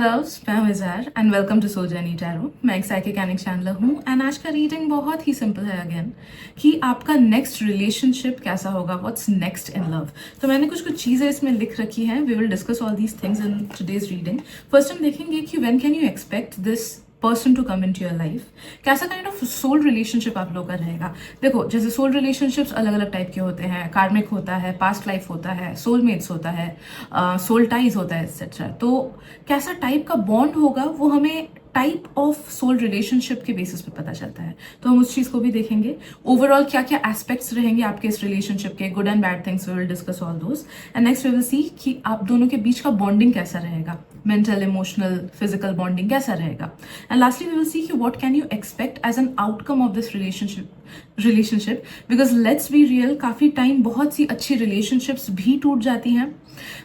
Loves, मैं हूं Izhaar and welcome to soul journey tarot. मैं एक साइकिक एंड चैनलर हूं एंड आज का रीडिंग बहुत ही सिंपल है अगेन कि आपका नेक्स्ट रिलेशनशिप कैसा होगा, व्हाट्स नेक्स्ट इन लव। तो मैंने कुछ चीज़ें इसमें लिख रखी हैं। We will discuss all these things in today's reading. First हम देखेंगे कि when can you expect this person to come into your life. कैसा काइंड ऑफ सोल रिलेशनशिप आप लोग का रहेगा। देखो, जैसे सोल रिलेशनशिप्स अलग अलग टाइप के होते हैं। कार्मिक होता है, पास्ट लाइफ होता है, सोलमेट्स होता है, सोल टाइज होता है, एक्सेट्रा। तो कैसा टाइप का बॉन्ड होगा वो हमें टाइप ऑफ सोल रिलेशनशिप के बेसिस पे पता चलता है। तो हम उस चीज़ को भी देखेंगे। ओवरऑल क्या क्या एस्पेक्ट्स रहेंगे आपके इस रिलेशनशिप के, good and bad things, we will discuss all those. And next we will see कि आप दोनों के बीच का बॉन्डिंग कैसा रहेगा, मेंटल, इमोशनल, फिजिकल बॉन्डिंग कैसा रहेगा। And lastly we will see कि what can you expect as an outcome of this relationship because let's be real, काफ़ी टाइम बहुत सी अच्छी रिलेशनशिप्स भी टूट जाती हैं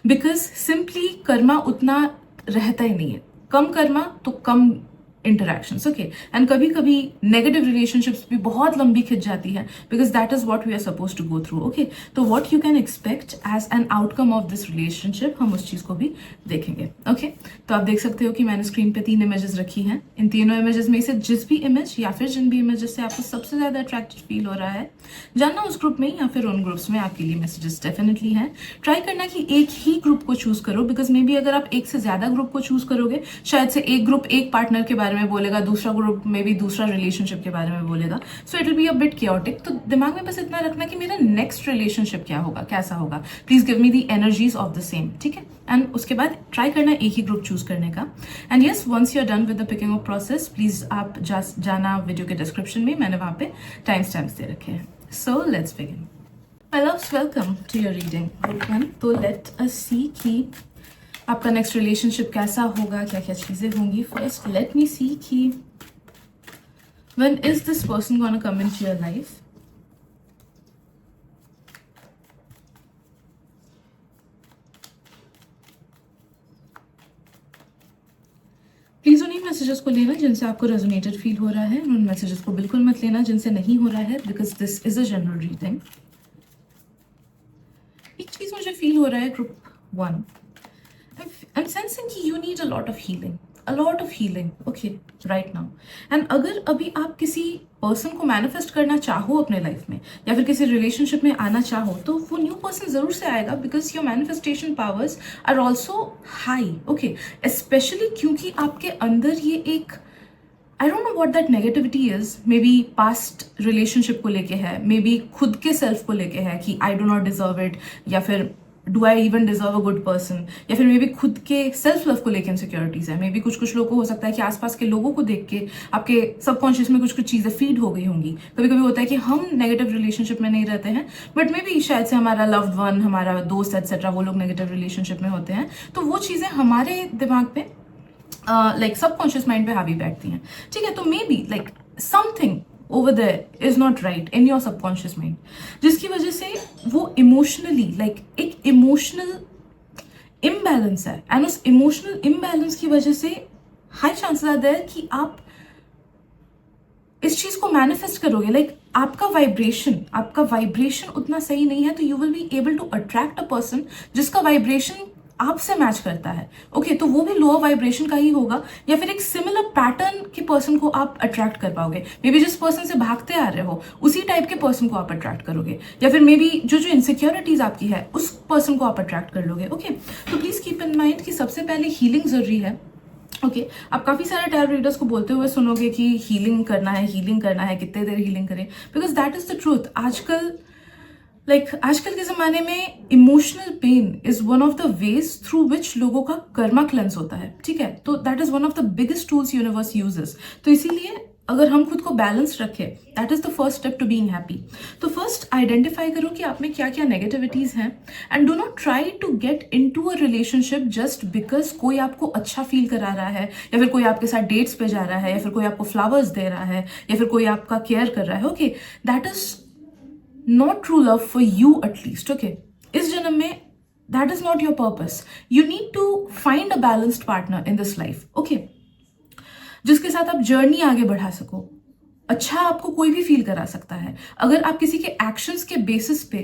बिकॉज सिंपली कर्मा उतना रहता ही नहीं है। कम कर्मा तो कम इंटरैक्शंस, ओके। एंड कभी कभी नेगेटिव रिलेशनशिप्स भी बहुत लंबी खिंच जाती है because that is what we are suppose to go through, okay. तो what you can expect as an outcome of this relationship, हम उस चीज को भी देखेंगे, ओके। तो आप देख सकते हो कि मैंने स्क्रीन पे 3 इमेजेस रखी हैं। इन तीनों इमेजेस में से जिस भी इमेज या फिर जिन भी इमेजेस से आपको सबसे ज्यादा अट्रैक्टेड फील हो रहा है, जानना उस ग्रुप में या फिर उन ग्रुप्स में आपके लिए मैसेजेस डेफिनेटली हैं। ट्राई करना कि एक ही ग्रुप को चूज करो बिकॉज मे बी अगर आप एक से ज्यादा ग्रुप को चूज करोगे, शायद से एक ग्रुप एक पार्टनर के बारे में बोलेगा, दूसरा ग्रुप में भी दूसरा रिलेशनशिप के बारे में बोलेगा। सो it will be a bit chaotic। तो दिमाग में बस इतना रखना कि मेरा नेक्स्ट रिलेशनशिप क्या होगा, कैसा होगा। Please give me the energies of the same, ठीक है। एंड उसके बाद ट्राई करना एक ही ग्रुप चूज करने का। And yes, once you are done with the picking of process, please आप जाना वीडियो के डिस्क्रिप्शन में, मैंने वहां पे टाइम स्टैम्प्स दे रखे हैं। So let's begin. My loves, welcome to your reading, book 1। तो let us see कि आपका नेक्स्ट रिलेशनशिप कैसा होगा, क्या क्या चीजें होंगी। फर्स्ट लेट मी सी कि when is this person gonna come into your life। Please उन्हीं मैसेजेस को लेना जिनसे आपको रेजोनेटेड फील हो रहा है, उन मैसेजेस को बिल्कुल मत लेना जिनसे नहीं हो रहा है because this is a general reading. एक चीज मुझे फील हो रहा है ग्रुप 1, I'm sensing कि you need a lot of healing, okay, right now। and अगर अभी आप किसी पर्सन को मैनिफेस्ट करना चाहो अपने लाइफ में या फिर किसी रिलेशनशिप में आना चाहो, तो वो न्यू पर्सन जरूर से आएगा because your manifestation powers are also high, okay. Specially क्योंकि आपके अंदर ये एक, I don't know what that negativity is, maybe past relationship को लेके है, मे बी खुद के सेल्फ को लेके है कि I do not deserve it, या फिर do I even deserve a good person, या फिर मे बी खुद के सेल्फ लव को लेके इनसिक्योरिटीज है। मे बी कुछ लोगों को हो सकता है कि आसपास के लोगों को देख के आपके सबकॉन्शियस में कुछ चीजें फीड हो गई होंगी। कभी कभी होता है कि हम नेगेटिव रिलेशनशिप में नहीं रहते हैं बट मे बी शायद से हमारा लव्ड वन, हमारा दोस्त एक्सेट्रा, वो लोग नेगेटिव रिलेशनशिप में होते हैं। तो वो चीजें हमारे दिमाग पे लाइक सबकॉन्शियस माइंड पे हावी बैठती हैं, ठीक है। तो may be like something over there is not right in your subconscious mind, जिसकी वजह से वो इमोशनली लाइक एक इमोशनल इम्बैलेंस है। एंड उस इमोशनल इम्बैलेंस की वजह से हाई चांसेस आर देयर कि आप इस चीज को मैनिफेस्ट करोगे। लाइक आपका वाइब्रेशन उतना सही नहीं है, तो you will be able to attract a person जिसका वाइब्रेशन आपसे मैच करता है, ओके। तो वो भी लोअर वाइब्रेशन का ही होगा या फिर एक सिमिलर पैटर्न के पर्सन को आप अट्रैक्ट कर पाओगे। मे बी जिस पर्सन से भागते आ रहे हो उसी टाइप के पर्सन को आप अट्रैक्ट करोगे, या फिर मे बी जो इनसिक्योरिटीज आपकी है उस पर्सन को आप अट्रैक्ट कर लोगे, ओके। तो प्लीज कीप इन माइंड कि सबसे पहले हीलिंग जरूरी है, ओके। आप काफी सारे टैरो रीडर्स को बोलते हुए सुनोगे कि हीलिंग करना है, कितने देर हीलिंग करें, because that is the truth. आजकल के ज़माने में emotional pain is one of the ways through which लोगों का कर्मा क्लेंस होता है, ठीक है। तो that is one of the biggest tools universe uses. तो इसीलिए अगर हम खुद को बैलेंस रखें, that is the first step to being happy. तो फर्स्ट आइडेंटिफाई करो कि आप में क्या क्या नेगेटिविटीज हैं and do not try to get into a relationship just because कोई आपको अच्छा फील करा रहा है, या फिर कोई आपके साथ डेट्स पे जा रहा है, या फिर कोई आपको फ्लावर्स दे रहा है, या फिर कोई आपका केयर कर रहा है, okay. That is not true love for you at least, okay। इस जन्म में that is not your purpose। you need to find a balanced partner in this life, okay, जिसके साथ आप जर्नी आगे बढ़ा सको। अच्छा आपको कोई भी फील करा सकता है। अगर आप किसी के एक्शंस के बेसिस पे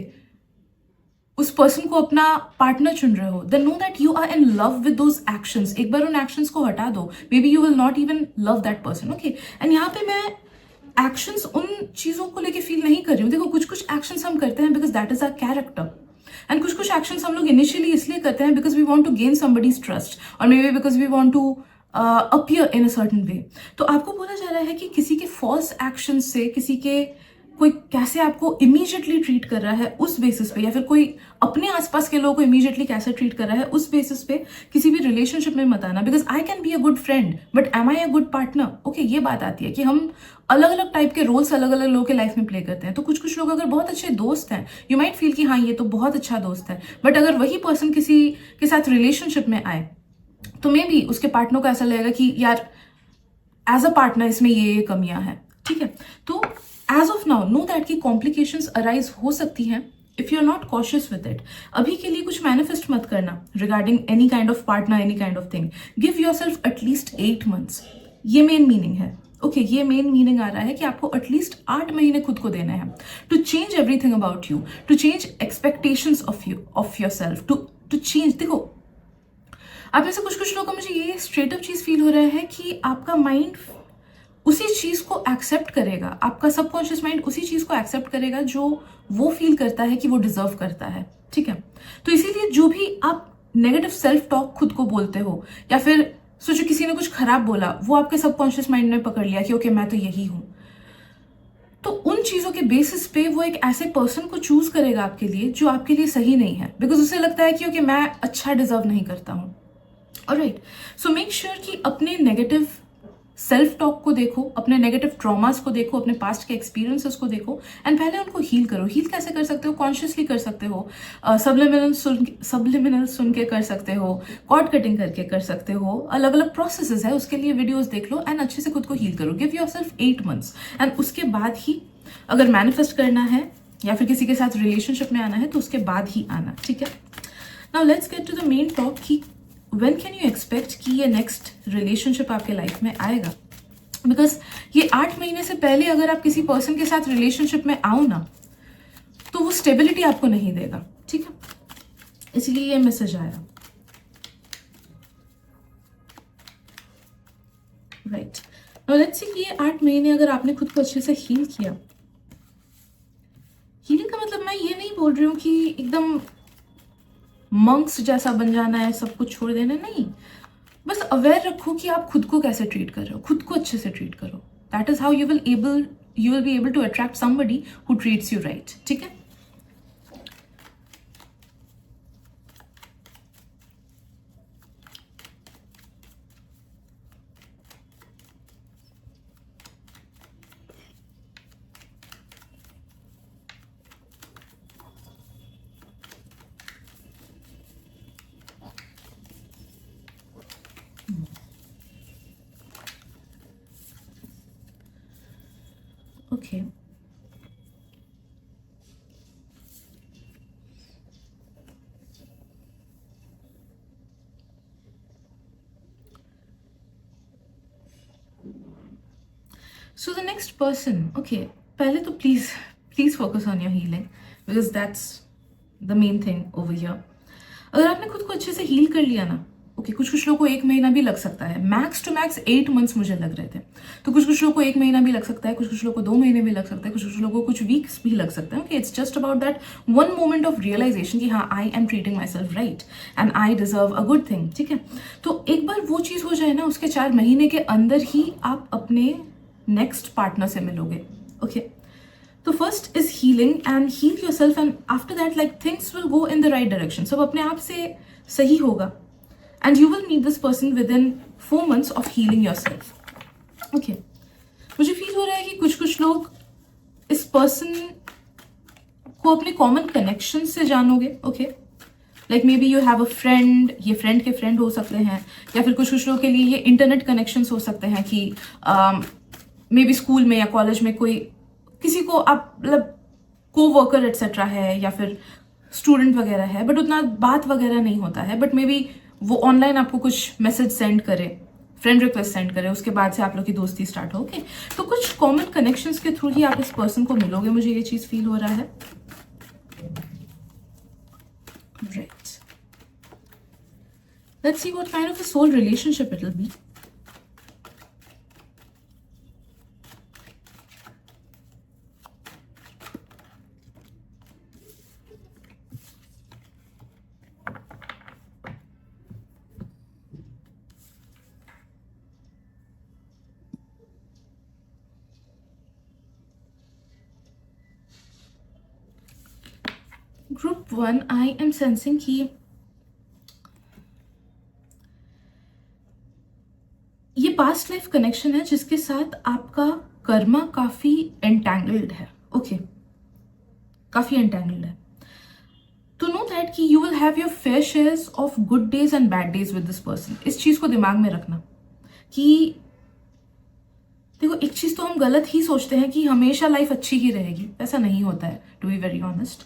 उस पर्सन को अपना पार्टनर चुन रहे हो, then know that you are in love with those actions. एक बार उन एक्शंस को हटा दो, may be you will not even love that person. Okay, and यहाँ पे मैं एक्शंस उन चीजों को लेके फील नहीं कर रही हूँ। देखो, कुछ कुछ एक्शंस हम करते हैं because that is our character, and कुछ कुछ एक्शंस हम लोग इनिशियली इसलिए करते हैं because we want to gain somebody's trust, और may be because we want to appear in a certain way. तो आपको बोला जा रहा है कि किसी के फॉल्स एक्शन से किसी के कोई कैसे आपको इमीडिएटली ट्रीट कर रहा है उस बेसिस पे, या फिर कोई अपने आसपास के लोगों को इमीडिएटली कैसे ट्रीट कर रहा है उस बेसिस पे किसी भी रिलेशनशिप में मत आना। Because I can be a good friend but am I a good partner. Okay, ये बात आती है कि हम अलग अलग टाइप के रोल्स अलग अलग लोगों के लाइफ में प्ले करते हैं। तो कुछ कुछ लोग अगर बहुत अच्छे दोस्त हैं, यू माइट फील कि हाँ ये तो बहुत अच्छा दोस्त है, बट अगर वही पर्सन किसी के साथ रिलेशनशिप में आए तो मे बी उसके पार्टनर को ऐसा लगेगा कि यार एज अ पार्टनर इसमें ये कमियां हैं। ठीक है, तो as of now know that की कॉम्प्लिकेशंस अराइज हो सकती हैं if you are not cautious with it. अभी के लिए कुछ मैनिफेस्ट मत करना regarding any kind of partner, any kind of thing. Give yourself at least 8 months। ये मेन मीनिंग है। ओके, ये मेन मीनिंग आ रहा है कि आपको एटलीस्ट 8 महीने खुद को देने हैं to change everything about you, to change expectations of yourself, to change. देखो, आप ऐसे कुछ कुछ लोगों को मुझे ये स्ट्रेट अप चीज फील हो रहा है कि आपका माइंड उसी चीज को एक्सेप्ट करेगा, आपका सबकॉन्शियस माइंड उसी चीज को एक्सेप्ट करेगा जो वो फील करता है कि वो डिजर्व करता है। ठीक है, तो इसीलिए जो भी आप नेगेटिव सेल्फ टॉक खुद को बोलते हो, या फिर सोचो किसी ने कुछ खराब बोला, वो आपके सबकॉन्शियस माइंड ने पकड़ लिया कि ओके मैं तो यही हूं, तो उन चीजों के बेसिस पे वो एक ऐसे पर्सन को चूज करेगा आपके लिए जो आपके लिए सही नहीं है, बिकॉज उसे लगता है कि ओके मैं अच्छा डिजर्व नहीं करता हूं। ऑलराइट, सो मेक श्योर कि अपने नेगेटिव सेल्फ टॉक को देखो, अपने नेगेटिव ट्रॉमास को देखो, अपने पास्ट के एक्सपीरियंसेस को देखो, एंड पहले उनको हील करो। हील कैसे कर सकते हो? कॉन्शियसली कर सकते हो, सब्लिमिनल सुन के कर सकते हो, कॉर्ड कटिंग करके कर सकते हो, अलग अलग प्रोसेसेस है, उसके लिए वीडियोस देख लो एंड अच्छे से खुद को हील करो। गिव योरसेल्फ 8 months, एंड उसके बाद ही अगर मैनिफेस्ट करना है या फिर किसी के साथ रिलेशनशिप में आना है तो उसके बाद ही आना। ठीक है, now let's get to the main talk कि when can you expect कि ये नेक्स्ट रिलेशनशिप आपके लाइफ में आएगा। बिकॉज ये 8 महीने से पहले अगर आप किसी पर्सन के साथ रिलेशनशिप में आओ ना, तो वो स्टेबिलिटी आपको नहीं देगा। ठीक है, इसलिए ये मैसेज आया। राइट, नाउ लेट्स सी कि ये 8 महीने अगर आपने खुद को अच्छे से हील किया। हीलिंग का मतलब मैं ये नहीं बोल रही हूँ कि एकदम मंक्स जैसा बन जाना है, सब कुछ छोड़ देना, नहीं। बस अवेयर रखो कि आप खुद को कैसे ट्रीट कर रहे हो, खुद को अच्छे से ट्रीट करो। That is how you will be able to attract somebody who treats you right. ठीक है, okay. So the next person, okay, पहले तो please focus on your healing because that's the main thing over here. अगर आपने खुद को अच्छे से हील कर लिया ना, ओके, कुछ कुछ लोगों को 1 महीना भी लग सकता है, मैक्स टू मैक्स 8 months मुझे लग रहे थे, तो कुछ कुछ लोगों को 1 महीना भी लग सकता है, कुछ कुछ लोगों को 2 महीने भी लग सकता है, कुछ कुछ लोगों को कुछ वीक्स भी लग सकता है। Okay, it's just about that one moment of realisation कि हाँ I am treating my self right and I deserve a good thing. ठीक है, तो एक बार वो चीज़ हो जाए ना, उसके 4 महीने के अंदर ही आप अपने नेक्स्ट पार्टनर से मिलोगे। ओके, तो first is healing and heal yourself, and after that like things will go in the right direction, सब अपने आप से सही होगा and you will meet this person within 4 months of healing yourself. Okay, मुझे फील हो रहा है कि कुछ कुछ लोग इस पर्सन को अपने कॉमन कनेक्शन से जानोगे। Okay, like may B you have a friend, ये फ्रेंड के फ्रेंड हो सकते हैं, या फिर कुछ कुछ लोगों के लिए ये इंटरनेट कनेक्शंस हो सकते हैं कि मे बी स्कूल में या कॉलेज में कोई किसी को आप मतलब को वर्कर एटसेट्रा है, या फिर स्टूडेंट वगैरह है, बट उतना बात वगैरह नहीं होता है, बट मे बी वो ऑनलाइन आपको कुछ मैसेज सेंड करे, फ्रेंड रिक्वेस्ट सेंड करे, उसके बाद से आप लोग की दोस्ती स्टार्ट हो। ओके, तो कुछ कॉमन कनेक्शंस के थ्रू ही आप इस पर्सन को मिलोगे, मुझे ये चीज फील हो रहा है। Right. Let's see what kind of a soul relationship it'll be. Group 1, I am sensing कि ये पास्ट लाइफ कनेक्शन है जिसके साथ आपका कर्मा काफी एंटैंगल्ड है. ओके, काफी एंटैंगल्ड है. तो नो दैट कि you will have your fair shares of good days and bad days with this person. इस चीज को दिमाग में रखना कि देखो, एक चीज तो हम गलत ही सोचते हैं कि हमेशा लाइफ अच्छी ही रहेगी. ऐसा नहीं होता है, टू बी वेरी ऑनेस्ट.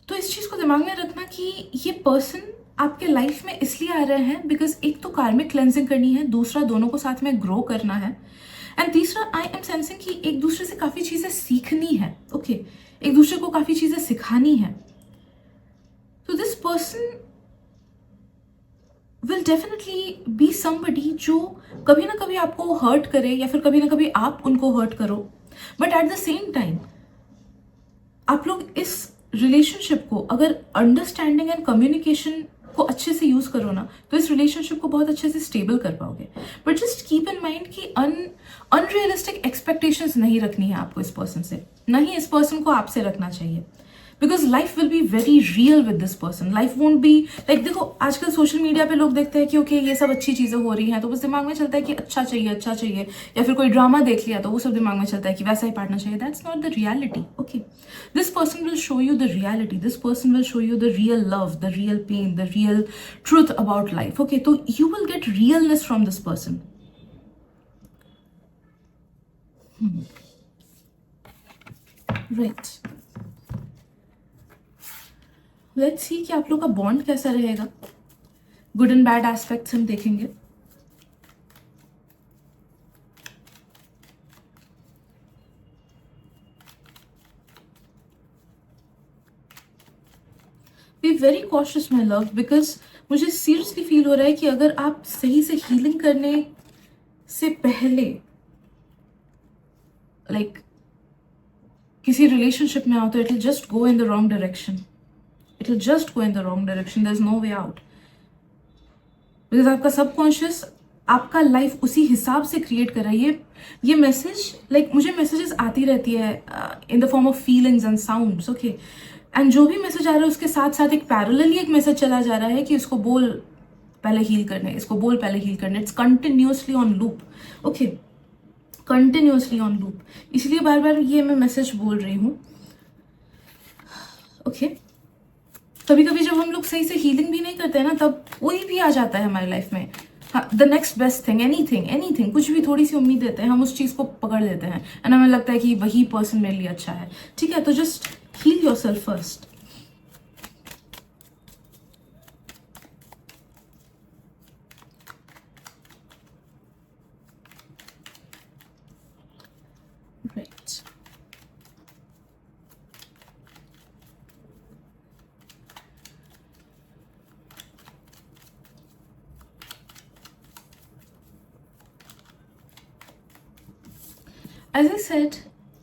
तो इस चीज को दिमाग में रखना कि ये पर्सन आपके लाइफ में इसलिए आ रहे हैं बिकॉज एक तो कार्मिक क्लेंजिंग करनी है, दूसरा दोनों को साथ में ग्रो करना है, एंड तीसरा आई एम सेंसिंग कि एक दूसरे से काफी चीजें सीखनी है. ओके, एक दूसरे को काफी चीजें सिखानी है. तो this person will definitely be somebody जो कभी ना कभी आपको हर्ट करे या फिर कभी ना कभी आप उनको हर्ट करो, but at the same time आप लोग इस रिलेशनशिप को अगर अंडरस्टैंडिंग एंड कम्युनिकेशन को अच्छे से यूज करो ना, तो इस रिलेशनशिप को बहुत अच्छे से स्टेबल कर पाओगे. But just keep in mind कि अनरियलिस्टिक एक्सपेक्टेशंस नहीं रखनी है आपको इस पर्सन से, ना ही इस पर्सन को आपसे रखना चाहिए. Because life will be very real with this person. Life won't be like, देखो आजकल सोशल मीडिया पे लोग देखते हैं कि ओके ये सब अच्छी चीजें हो रही हैं तो बस दिमाग में चलता है कि अच्छा चाहिए अच्छा चाहिए, या फिर कोई ड्रामा देख लिया तो वो सब दिमाग में चलता है कि वैसा ही पार्टनर चाहिए. That's not the reality. Okay, this person will show you the reality. This person will show you the real love, the real pain, the real truth about life. Okay, तो you will get realness from this person. Right, let's see कि आप लोग का bond कैसा रहेगा. Good and bad aspects हम देखेंगे. Be very cautious my love, because मुझे सीरियसली फील हो रहा है कि अगर आप सही से हीलिंग करने से पहले लाइक किसी रिलेशनशिप में आओ तो it will just go in the wrong direction. It will just go in the wrong direction. There's no way out. Because आपका सबकॉन्शियस आपका लाइफ उसी हिसाब से क्रिएट कर रहा है. ये मैसेज लाइक मुझे मैसेजेस आती रहती है in the form of feelings and sounds. Okay, and जो भी मैसेज आ रहा है उसके साथ साथ एक पैरेलली एक मैसेज चला जा रहा है कि इसको बोल पहले हील करने, इसको बोल पहले हील करने. It's continuously on loop. Okay, continuously on loop. इसलिए बार बार ये मैं मैसेज बोल रही हूँ. ओके, कभी कभी जब हम लोग सही से हीलिंग भी नहीं करते हैं ना, तब कोई भी आ जाता है हमारी लाइफ में. The next best thing, anything, कुछ भी थोड़ी सी उम्मीद देते हैं, हम उस चीज को पकड़ लेते हैं एंड हमें लगता है कि वही पर्सन मेरे लिए अच्छा है. ठीक है, तो just heal yourself first. Right, as I said,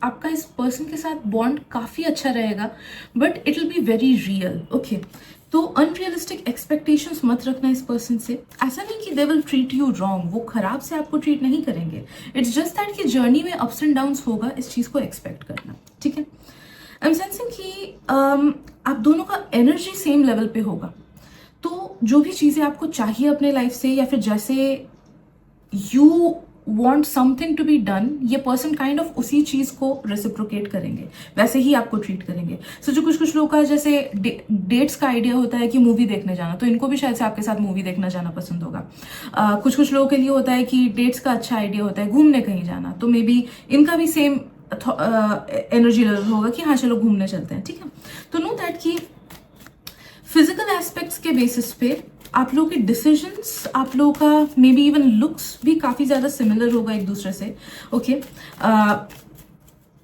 आपका इस पर्सन के साथ बॉन्ड काफी अच्छा रहेगा, but it will be very real. Okay, तो अनरियलिस्टिक एक्सपेक्टेशंस मत रखना इस पर्सन से. ऐसा नहीं कि they will treat you wrong, वो खराब से आपको ट्रीट नहीं करेंगे. इट्स जस्ट दैट कि जर्नी में अप्स एंड डाउन्स होगा, इस चीज को एक्सपेक्ट करना. ठीक है, आई एम सेंसिंग कि आप दोनों का एनर्जी सेम लेवल पे होगा. तो जो भी चीजें आपको चाहिए अपने लाइफ से, या फिर जैसे you want something to be done, ये पर्सन काइंड ऑफ उसी चीज को रेसिप्रोकेट करेंगे, वैसे ही आपको ट्रीट करेंगे. सो जो कुछ लोगों का जैसे डेट्स का आइडिया होता है कि मूवी देखने जाना, तो इनको भी शायद से आपके साथ मूवी देखना जाना पसंद होगा. कुछ लोगों के लिए होता है कि डेट्स का अच्छा आइडिया होता है घूमने कहीं जाना, तो मे बी इनका भी सेम एनर्जी लेवल होगा कि हाँ चलो घूमने चलते हैं. ठीक है, तो नो दैट कि फिजिकल एस्पेक्ट्स के बेसिस पे आप लोगों के डिसीजंस, आप लोगों का मे बी इवन लुक्स भी काफी ज्यादा सिमिलर होगा एक दूसरे से. ओके,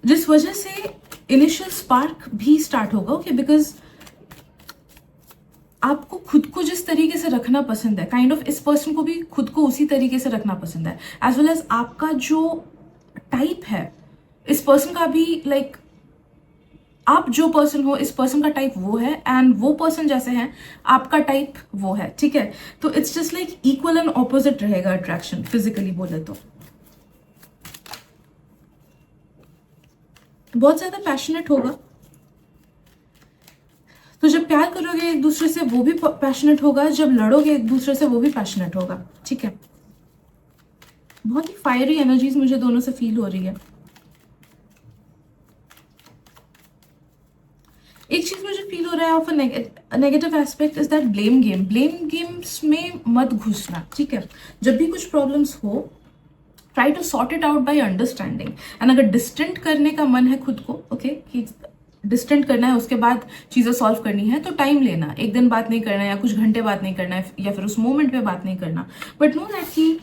जिस वजह से इनिशियल स्पार्क भी स्टार्ट होगा, ओके, बिकॉज आपको खुद को जिस तरीके से रखना पसंद है, काइंड ऑफ इस पर्सन को भी खुद को उसी तरीके से रखना पसंद है, एज वेल एज आपका जो टाइप है इस पर्सन का भी, लाइक आप जो पर्सन हो इस पर्सन का टाइप वो है, एंड वो पर्सन जैसे हैं आपका टाइप वो है, ठीक है। तो it's just like equal and opposite रहेगा अट्रैक्शन, फिजिकली बोले तो। बहुत ज्यादा पैशनेट होगा, तो जब प्यार करोगे एक दूसरे से वो भी पैशनेट होगा, जब लड़ोगे एक दूसरे से वो भी पैशनेट होगा, ठीक है। बहुत ही फायरी एनर्जीज मुझे दोनों से फील हो रही है। एक चीज मुझे फील हो रहा है of negative aspect is that blame game. Blame games में मत घुसना, ठीक है। जब भी कुछ प्रॉब्लम्स हो, try to sort it out by understanding. And अगर डिस्टेंट करने का मन है खुद को, ओके, कि डिस्टेंट करना है, उसके बाद चीज़ें सॉल्व करनी है, तो टाइम लेना, एक दिन बात नहीं करना है या कुछ घंटे बात नहीं करना है या फिर उस मोमेंट पे बात नहीं करना, बट नो दैट कि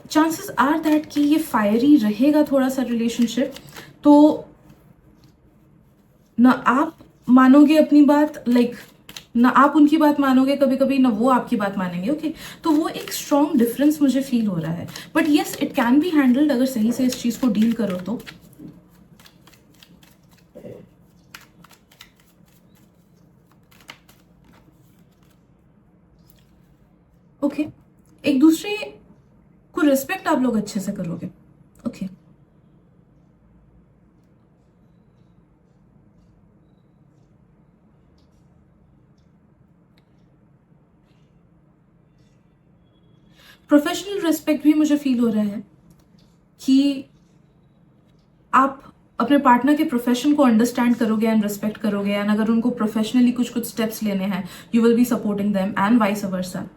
चांसेस आर दैट कि ये फायरी रहेगा थोड़ा सा रिलेशनशिप। तो ना आप मानोगे अपनी बात, लाइक ना आप उनकी बात मानोगे कभी कभी, ना वो आपकी बात मानेंगे, ओके। तो वो एक स्ट्रॉन्ग डिफरेंस मुझे फील हो रहा है, but yes it can be handled अगर सही से इस चीज को डील करो तो। ओके, एक दूसरे को रिस्पेक्ट आप लोग अच्छे से करोगे, ओके। प्रोफेशनल रिस्पेक्ट भी मुझे फील हो रहा है कि आप अपने पार्टनर के प्रोफेशन को अंडरस्टैंड करोगे एंड रिस्पेक्ट करोगे, एंड अगर उनको प्रोफेशनली कुछ कुछ स्टेप्स लेने हैं, you will be supporting them and vice versa.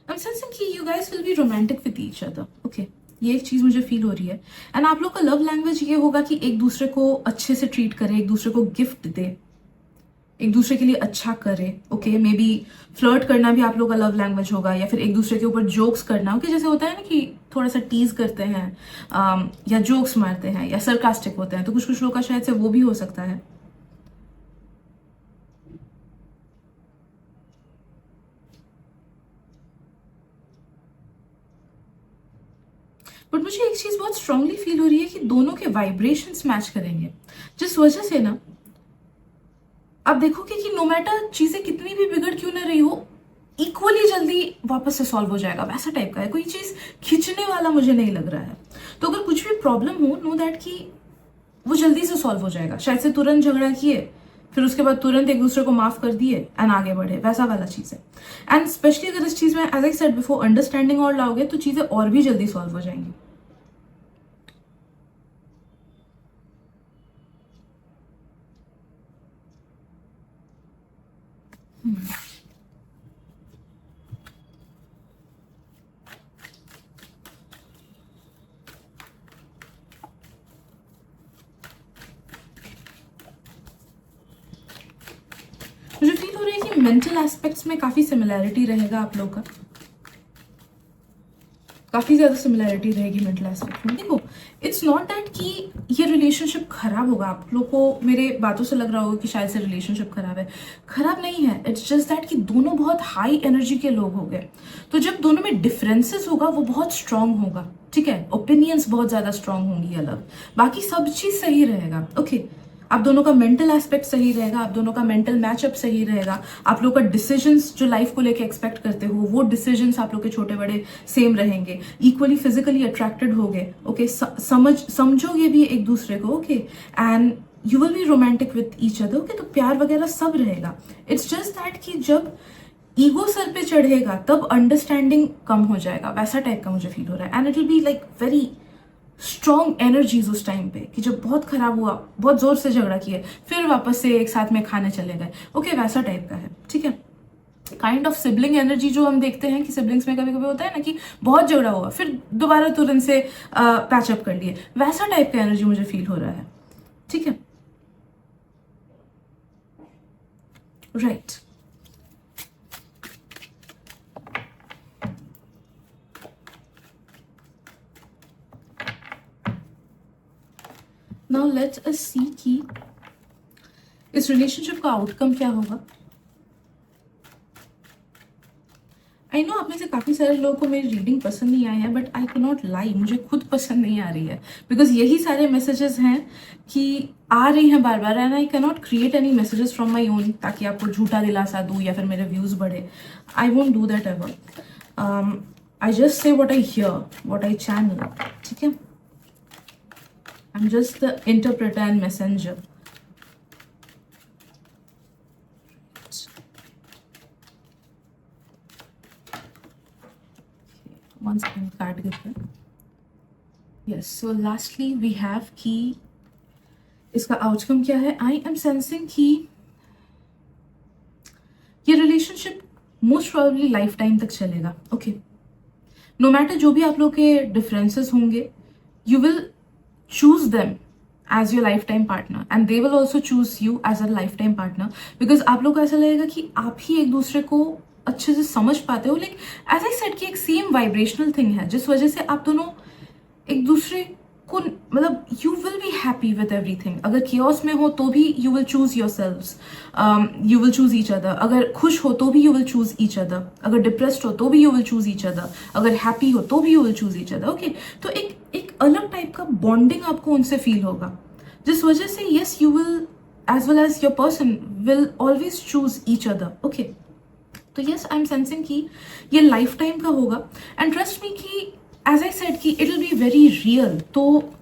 I'm sensing कि you guys will be romantic with each other, okay? ये एक चीज मुझे फील हो रही है। एंड आप लोग का लव लैंग्वेज ये होगा कि एक दूसरे को अच्छे से ट्रीट करे, एक दूसरे को गिफ्ट दे, एक दूसरे के लिए अच्छा करे, ओके। मे बी फ्लर्ट करना भी आप लोग का लव लैंग्वेज होगा, या फिर एक दूसरे के ऊपर जोक्स करना, ओके। जैसे होता है ना कि थोड़ा सा टीज करते हैं, या जोक्स मारते हैं या सरकास्टिक होते हैं, तो कुछ कुछ लोग का शायद से वो भी हो सकता है। बट मुझे एक चीज बहुत स्ट्रांगली फील हो रही है कि दोनों के वाइब्रेशंस मैच करेंगे, जिस वजह से ना आप देखोगे कि नो मैटर चीजें कितनी भी बिगड़ क्यों ना रही हो, इक्वली जल्दी वापस से सॉल्व हो जाएगा, वैसा टाइप का है। कोई चीज खींचने वाला मुझे नहीं लग रहा है। तो अगर कुछ भी प्रॉब्लम हो, नो दैट कि वो जल्दी से सॉल्व हो जाएगा। शायद से तुरंत झगड़ा किए, फिर उसके बाद तुरंत एक दूसरे को माफ कर दिए एंड आगे बढ़े, वैसा वाला चीज है। एंड स्पेशली अगर इस चीज में, as I said before, understanding और लाओगे तो चीजें और भी जल्दी सॉल्व हो जाएंगी। मुझे फील हो रहा है कि मेंटल एस्पेक्ट्स में काफी सिमिलैरिटी रहेगा आप लोग का, काफी ज्यादा सिमिलैरिटी रहेगी मेंटल एस्पेक्ट में। देखो, इट्स नॉट दैट कि ये रिलेशनशिप खराब होगा। आप लोग को मेरे बातों से लग रहा होगा कि शायद से रिलेशनशिप खराब है, खराब नहीं है। इट्स जस्ट दैट कि दोनों बहुत हाई एनर्जी के लोग हो गए, तो जब दोनों में डिफरेंसेस होगा वो बहुत स्ट्रांग होगा, ठीक है। ओपिनियंस बहुत ज्यादा स्ट्रांग होंगी अलग, बाकी सब चीज सही रहेगा, ओके। आप दोनों का मेंटल एस्पेक्ट सही रहेगा, आप दोनों का मेंटल मैचअप सही रहेगा, आप लोग का डिसीजंस जो लाइफ को लेके एक्सपेक्ट करते हो वो डिसीजंस आप लोग के छोटे बड़े सेम रहेंगे, इक्वली फिजिकली अट्रैक्टेड होगे, ओके। समझोगे भी एक दूसरे को, okay. And you will be romantic with each other, okay. तो प्यार वगैरह सब रहेगा। इट्स जस्ट दैट कि जब ईगो सर पे चढ़ेगा तब अंडरस्टैंडिंग कम हो जाएगा, वैसा टाइप का मुझे फील हो रहा है। And it will be like very strong energies उस टाइम पे कि जब बहुत खराब हुआ, बहुत जोर से झगड़ा किए, फिर वापस से एक साथ में खाने चले गए, ओके, वैसा टाइप का है, ठीक है। काइंड ऑफ सिबलिंग एनर्जी जो हम देखते हैं कि सिबलिंग्स में कभी कभी होता है ना कि बहुत झगड़ा हुआ फिर दोबारा तुरंत से पैचअप कर लिए, वैसा टाइप का एनर्जी मुझे फील हो रहा है। ठीक है, right. Now let's us see कि इस रिलेशनशिप का आउटकम क्या होगा। आई नो आप में से काफ़ी सारे लोगों को मेरी रीडिंग पसंद नहीं आई है, but I can not lie, मुझे खुद पसंद नहीं आ रही है, बिकॉज यही सारे मैसेजेस हैं कि आ रही हैं बार बार, and I can not create any messages from my own ताकि आपको झूठा दिलासा दूँ या फिर मेरे व्यूज़ बढ़े। I won't do that ever. I just say what I hear, what I channel, ठीक है। I am just the interpreter and messenger. One second, काट देते हैं। Yes, so lastly we have कि इसका आउटकम क्या है। आई एम सेंसिंग कि ये relationship most probably life time तक चलेगा। ओके, नो मैटर जो भी आप लोग के डिफरेंसेस होंगे, you will choose them as your lifetime partner and they will also choose you as a lifetime partner, because आप लोग को ऐसा लगेगा कि आप ही एक दूसरे को अच्छे से समझ पाते हो। लाइक एज आई सेड कि एक सेम वाइब्रेशनल थिंग है, जिस वजह से आप दोनों एक दूसरे को, मतलब you will be happy with everything. अगर कियोस में हो तो भी you will choose your selves, you will choose each other. अगर खुश हो तो भी you will choose each other. अगर डिप्रेस्ड हो तो भी you will choose each other. अगर हैप्पी हो तो भी you will choose each other. Okay, तो एक अलग टाइप का बॉन्डिंग आपको उनसे फील होगा, जिस वजह से yes you will as well as your person will always choose each other. Okay, तो यस आई एम सेंसिंग कि ये लाइफ टाइम का होगा, एंड ट्रस्ट मी कि एज आई सेड कि it will be very real. तो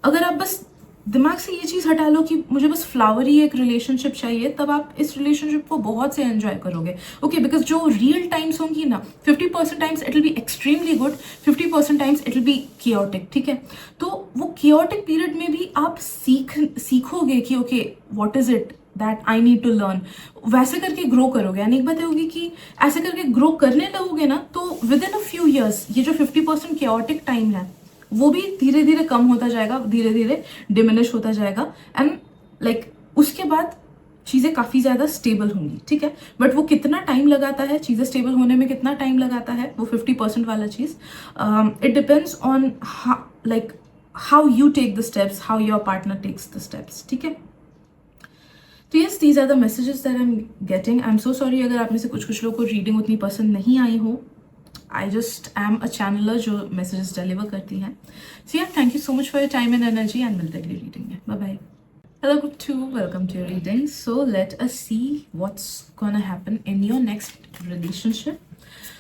अगर आप बस दिमाग से ये चीज़ हटा लो कि मुझे बस फ्लावरी एक रिलेशनशिप चाहिए, तब आप इस रिलेशनशिप को बहुत से एंजॉय करोगे। ओके, बिकॉज जो रियल टाइम्स होंगी ना, 50% times it will be extremely good, 50% times it will B chaotic. ठीक है, तो वो कियोटिक पीरियड में भी आप सीखोगे कि okay what is it that I need to learn, वैसे करके ग्रो करोगे। यानी एक बात होगी कि ऐसे करके ग्रो करने लगोगे ना, तो with in a few years ये जो 50% केओटिक टाइम है वो भी धीरे धीरे कम होता जाएगा, धीरे धीरे डिमिनिश होता जाएगा, एंड लाइक उसके बाद चीज़ें काफ़ी ज़्यादा स्टेबल होंगी। ठीक है, बट वो कितना टाइम लगाता है, चीज़ें स्टेबल होने में कितना टाइम लगाता है, वो 50% वाला चीज़, it depends on like how you take the steps, how your partner takes the steps. ठीक है, तो yes these are the messages that I am getting. I am so sorry अगर आप में से कुछ लोगों को रीडिंग उतनी पसंद नहीं आई हो। आई जस्ट एम अ चैनलर जो मैसेजेस डिलीवर करती है। So yeah thank you so much for your time and energy, and मिलते अगली रीडिंग में। Bye bye. Hello to welcome to your reading. So let us see what's gonna happen in your next relationship.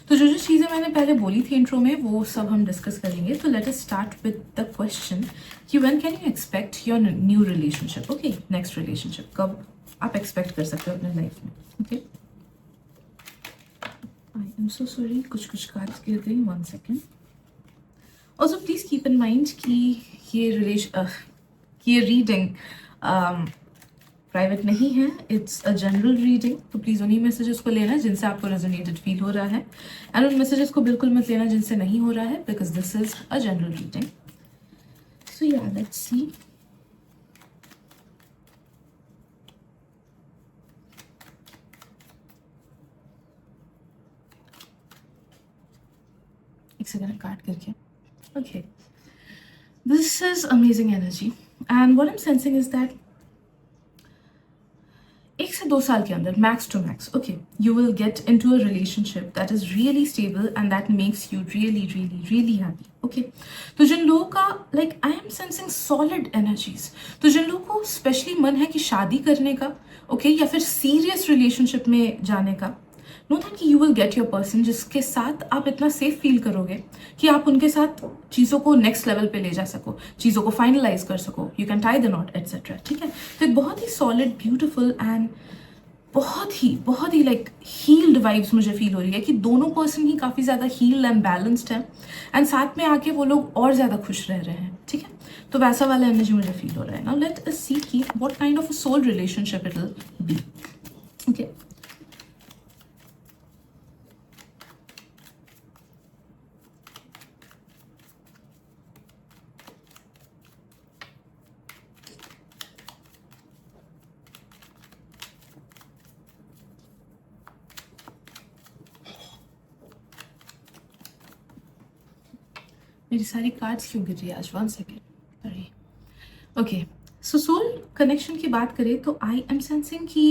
तो जो चीज़ें मैंने पहले बोली थी इंट्रो में वो सब हम डिस्कस करेंगे। तो let us start with the question कि when can you expect your new relationship. Okay, next relationship कब आप एक्सपेक्ट कर सकते हो अपने लाइफ में। Okay, I am so sorry, कुछ कार्ड्स गिर गई, 1 second. Also please keep in mind कि ये रीडिंग प्राइवेट नहीं है, इट्स अ जनरल रीडिंग। तो प्लीज़ उन्हीं मैसेजेस को लेना जिनसे आपको रेजोनेटेड फील हो रहा है, एंड उन मैसेजेस को बिल्कुल मत लेना जिनसे नहीं हो रहा है, because this is a general reading. So yeah let's see. एक सेकंड काट करके। Okay, this is amazing energy, and what I am sensing is that 1 से 2 साल के अंदर max to max, okay, you will get into a relationship that is really stable and that makes you really really really happy. Okay, तो जिन लोगों का like I am sensing solid energies, तो जिन लोगों को स्पेशली मन है कि शादी करने का, ओके, या फिर सीरियस रिलेशनशिप में जाने का, नो दैट कि you will get your person जिसके साथ आप इतना सेफ फील करोगे कि आप उनके साथ चीज़ों को नेक्स्ट लेवल पे ले जा सको, चीज़ों को फाइनलाइज कर सको, you can tie the not etcetera. ठीक है, तो एक बहुत ही सॉलिड, ब्यूटिफुल एंड बहुत ही लाइक हील्ड वाइब्स मुझे फील हो रही है कि दोनों पर्सन ही काफ़ी ज़्यादा हील्ड एंड बैलेंस्ड हैं, एंड साथ में आके वो लोग और ज़्यादा खुश रह रहे हैं। ठीक है, तो वैसा वाला एनर्जी मुझे फील हो रहा है। नाउ लेट अस सी कि what kind of a soul relationship it will be. Okay, मेरी सारी कार्ड्स क्यों गिर रही है आज? 1 second, sorry. Okay, so soul connection की बात करें तो आई एम सेंसिंग कि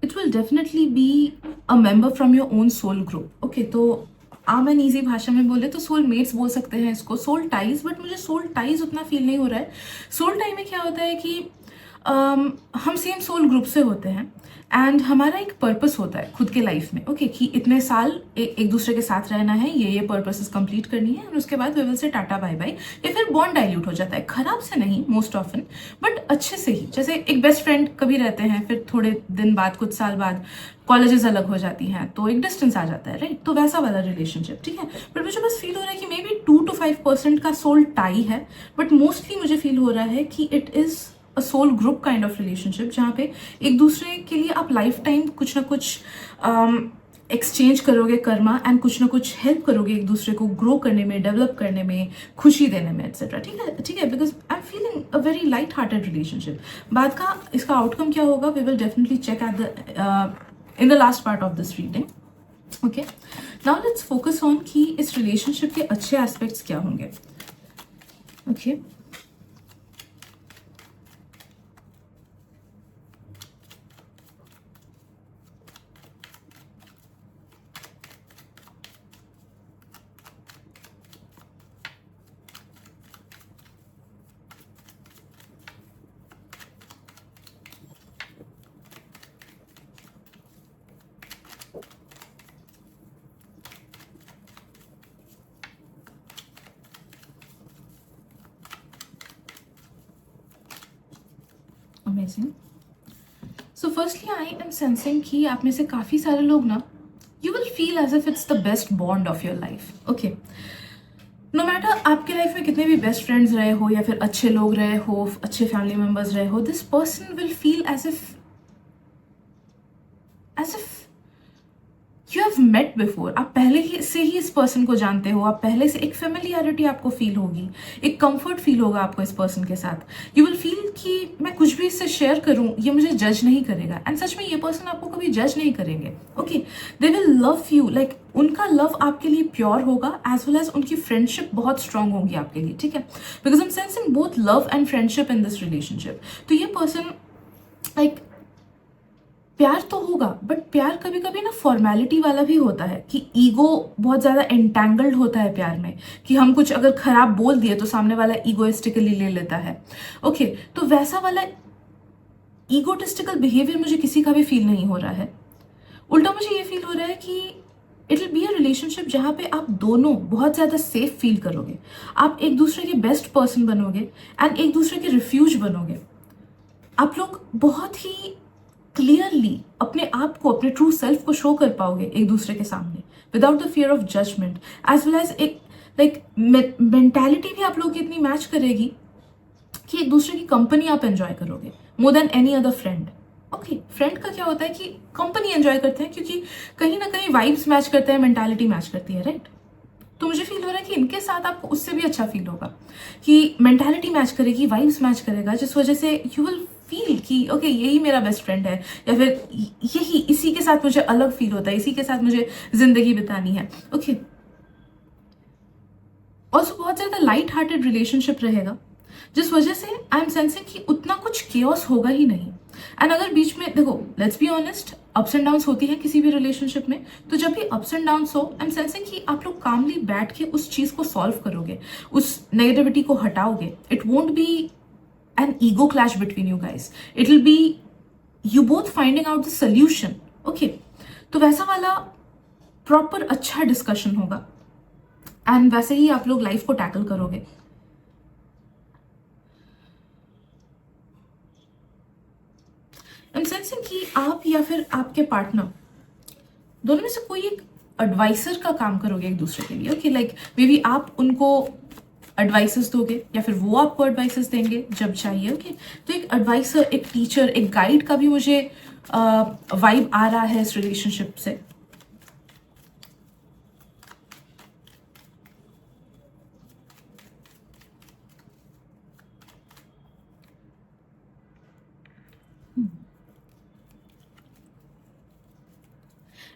it will definitely be a member from your own soul group. Okay, तो आम एंड ईजी भाषा में बोले तो सोल मेट्स बोल सकते हैं इसको, सोल टाइज, बट मुझे सोल टाइज उतना फील नहीं हो रहा है। सोल टाई में क्या होता है कि हम सेम सोल ग्रुप से होते हैं एंड हमारा एक पर्पस होता है खुद के लाइफ में। ओके, कि इतने साल एक दूसरे के साथ रहना है, ये पर्पसेस कंप्लीट करनी है, और उसके बाद we will say tata bye bye, या फिर बॉन्ड डाइल्यूट हो जाता है, खराब से नहीं मोस्ट ऑफन, बट अच्छे से ही। जैसे एक बेस्ट फ्रेंड कभी रहते हैं, फिर थोड़े दिन बाद, कुछ साल बाद कॉलेजेस अलग हो जाती हैं, तो एक डिस्टेंस आ जाता है, राइट? तो वैसा वाला रिलेशनशिप, ठीक है। बट मुझे बस फील हो रहा है कि मे बी 2 to 5% का सोल टाई है, बट मोस्टली मुझे फील हो रहा है कि it is a soul group kind of relationship, जहाँ पे एक दूसरे के लिए आप लाइफ टाइम कुछ ना कुछ एक्सचेंज करोगे कर्मा, एंड कुछ ना कुछ हेल्प करोगे एक दूसरे को ग्रो करने में, डेवलप करने में, खुशी देने में, एक्सेट्रा। ठीक है, ठीक है, because I am feeling a very light hearted relationship. बाद का इसका आउटकम क्या होगा, we will definitely check at the in the last part of this reading. Okay, now let's focus on कि इस रिलेशनशिप के अच्छे एस्पेक्ट्स क्या होंगे। Okay, amazing. So firstly I am sensing कि आप में से काफ़ी सारे लोग ना, you will feel as if it's the best bond of your life. Okay, no matter आपके लाइफ में कितने भी बेस्ट फ्रेंड्स रहे हो, या फिर अच्छे लोग रहे हो, अच्छे फैमिली मेम्बर्स रहे हो, this person will feel as if you have met before. आप पहले ही से ही इस पर्सन को जानते हो, आप पहले से, एक फेमिलियरिटी आपको फील होगी, एक कंफर्ट फील होगा आपको इस पर्सन के साथ। यू विल फील कि मैं कुछ भी इससे शेयर करूं, ये मुझे जज नहीं करेगा, एंड सच में ये पर्सन आपको कभी जज नहीं करेंगे। Okay, they will love you, like उनका लव आपके लिए प्योर होगा, एज वेल एज उनकी फ्रेंडशिप बहुत स्ट्रांग होगी आपके लिए। ठीक है, because I am sensing both love and friendship in this relationship. तो ये पर्सन लाइक प्यार तो होगा, बट प्यार कभी कभी ना फॉर्मेलिटी वाला भी होता है, कि ईगो बहुत ज्यादा एंटेंगल्ड होता है प्यार में, कि हम कुछ अगर खराब बोल दिए तो सामने वाला ईगोइस्टिकली ले लेता है। ओके, तो वैसा वाला ईगोटिस्टिकल बिहेवियर मुझे किसी का भी फील नहीं हो रहा है। उल्टा मुझे ये फील हो रहा है कि it will be a relationship जहाँ पे आप दोनों बहुत ज़्यादा सेफ फील करोगे, आप एक दूसरे के बेस्ट पर्सन बनोगे, एंड एक दूसरे के रिफ्यूज बनोगे। आप लोग बहुत ही क्लियरली अपने आप को, अपने ट्रू सेल्फ को शो कर पाओगे एक दूसरे के सामने, without the fear of judgement, as well as एक लाइक मेंटालिटी भी आप लोगों की इतनी मैच करेगी कि एक दूसरे की कंपनी आप एंजॉय करोगे more than any other friend. Okay, friend का क्या होता है कि कंपनी एंजॉय करते हैं, क्योंकि कहीं ना कहीं वाइब्स मैच करते हैं, मेंटालिटी मैच करती है, राइट? तो मुझे फील हो रहा है कि इनके साथ आपको उससे भी अच्छा फील होगा, कि मेंटालिटी मैच करेगी, वाइब्स मैच करेगा, जिस वजह से यू विल फील कि ओके, यही मेरा बेस्ट फ्रेंड है, या फिर यही, इसी के साथ मुझे अलग फील होता है, इसी के साथ मुझे जिंदगी बितानी है। ओके, ऑल्सो बहुत ज्यादा लाइट हार्टेड रिलेशनशिप रहेगा, जिस वजह से आई एम सेंसिंग कि उतना कुछ केओस होगा ही नहीं। एंड अगर बीच में देखो, let's be honest, ups and downs होती है किसी भी रिलेशनशिप में, तो जब भी अप्स एंड डाउन्स हो, आई एम सेंसिंग कि आप लोग कामली बैठ के उस चीज को सॉल्व करोगे, उस नेगेटिविटी को हटाओगे। It won't be an ego clash between you guys, it will be you both finding out the solution. Okay, तो वैसा वाला प्रॉपर अच्छा डिस्कशन होगा, एंड वैसे ही आप लोग लाइफ को टैकल करोगे। आई एम सेंसिंग कि आप या फिर आपके पार्टनर दोनों में से कोई एक एडवाइसर का काम करोगे एक दूसरे के लिए। ओके, लाइक मे बी आप उनको एडवाइसेस दोगे, या फिर वो आपको एडवाइसेस देंगे जब चाहिए। ओके, तो एक एडवाइसर, एक टीचर, एक गाइड का भी मुझे वाइब आ रहा है इस रिलेशनशिप से।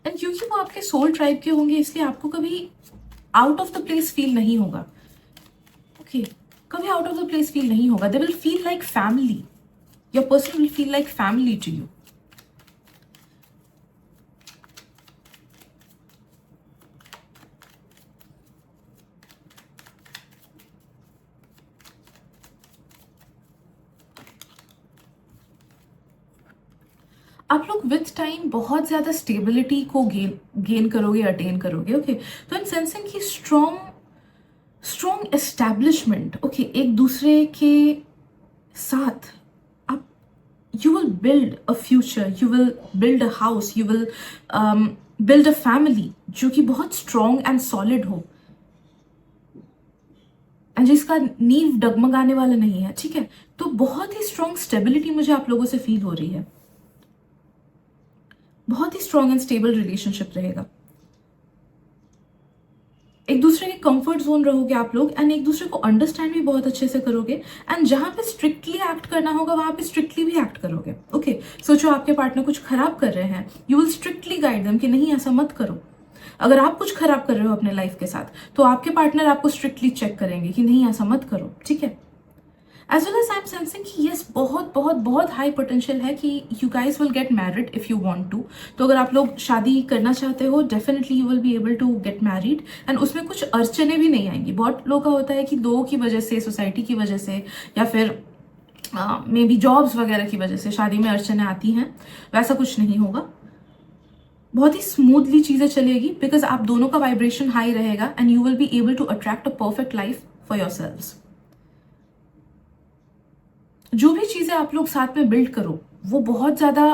एंड क्योंकि वो आपके सोल ट्राइब के होंगे, इसलिए आपको कभी out of the place feel नहीं होगा, ओके कभी out of the place feel नहीं होगा. They will feel like family. Your person will feel like family to you. आप लोग विथ टाइम बहुत ज्यादा स्टेबिलिटी को गेन करोगे, अटेन करोगे. ओके तो इन सेंसिंग की स्ट्रॉन्ग एस्टैब्लिशमेंट. ओके एक दूसरे के साथ आप you will build a future, you will build a house, you will build a family जो कि बहुत स्ट्रॉन्ग एंड सॉलिड हो एंड जिसका नींव डगमगाने वाला नहीं है. ठीक है तो बहुत ही स्ट्रॉन्ग स्टेबिलिटी मुझे आप लोगों से फील हो रही है. बहुत ही स्ट्रॉन्ग एंड स्टेबल रिलेशनशिप रहेगा. एक दूसरे के कंफर्ट जोन रहोगे आप लोग एंड एक दूसरे को अंडरस्टैंड भी बहुत अच्छे से करोगे. एंड जहां पे स्ट्रिक्टली एक्ट करना होगा वहां पे स्ट्रिक्टली भी एक्ट करोगे. ओके सोचो आपके पार्टनर कुछ खराब कर रहे हैं, you will strictly guide them कि नहीं ऐसा मत करो. अगर आप कुछ खराब कर रहे हो अपने लाइफ के साथ तो आपके पार्टनर आपको स्ट्रिक्टली चेक करेंगे कि नहीं ऐसा मत करो. ठीक है as well as I am sensing कि यस बहुत बहुत बहुत हाई पोटेंशियल है कि you guys will get married if you want to. तो अगर आप लोग शादी करना चाहते हो definitely you will be able to get married and उसमें कुछ अड़चने भी नहीं आएंगी. बहुत लोगों का होता है कि लोगों की वजह से, सोसाइटी की वजह से या फिर मे बी जॉब्स वगैरह की वजह से शादी में अड़चने आती हैं. वैसा कुछ नहीं होगा, बहुत ही स्मूथली चीजें चलेगी बिकॉज आप दोनों का वाइब्रेशन हाई रहेगा and you will be able to attract a perfect life for yourselves. जो भी चीजें आप लोग साथ में बिल्ड करो वो बहुत ज्यादा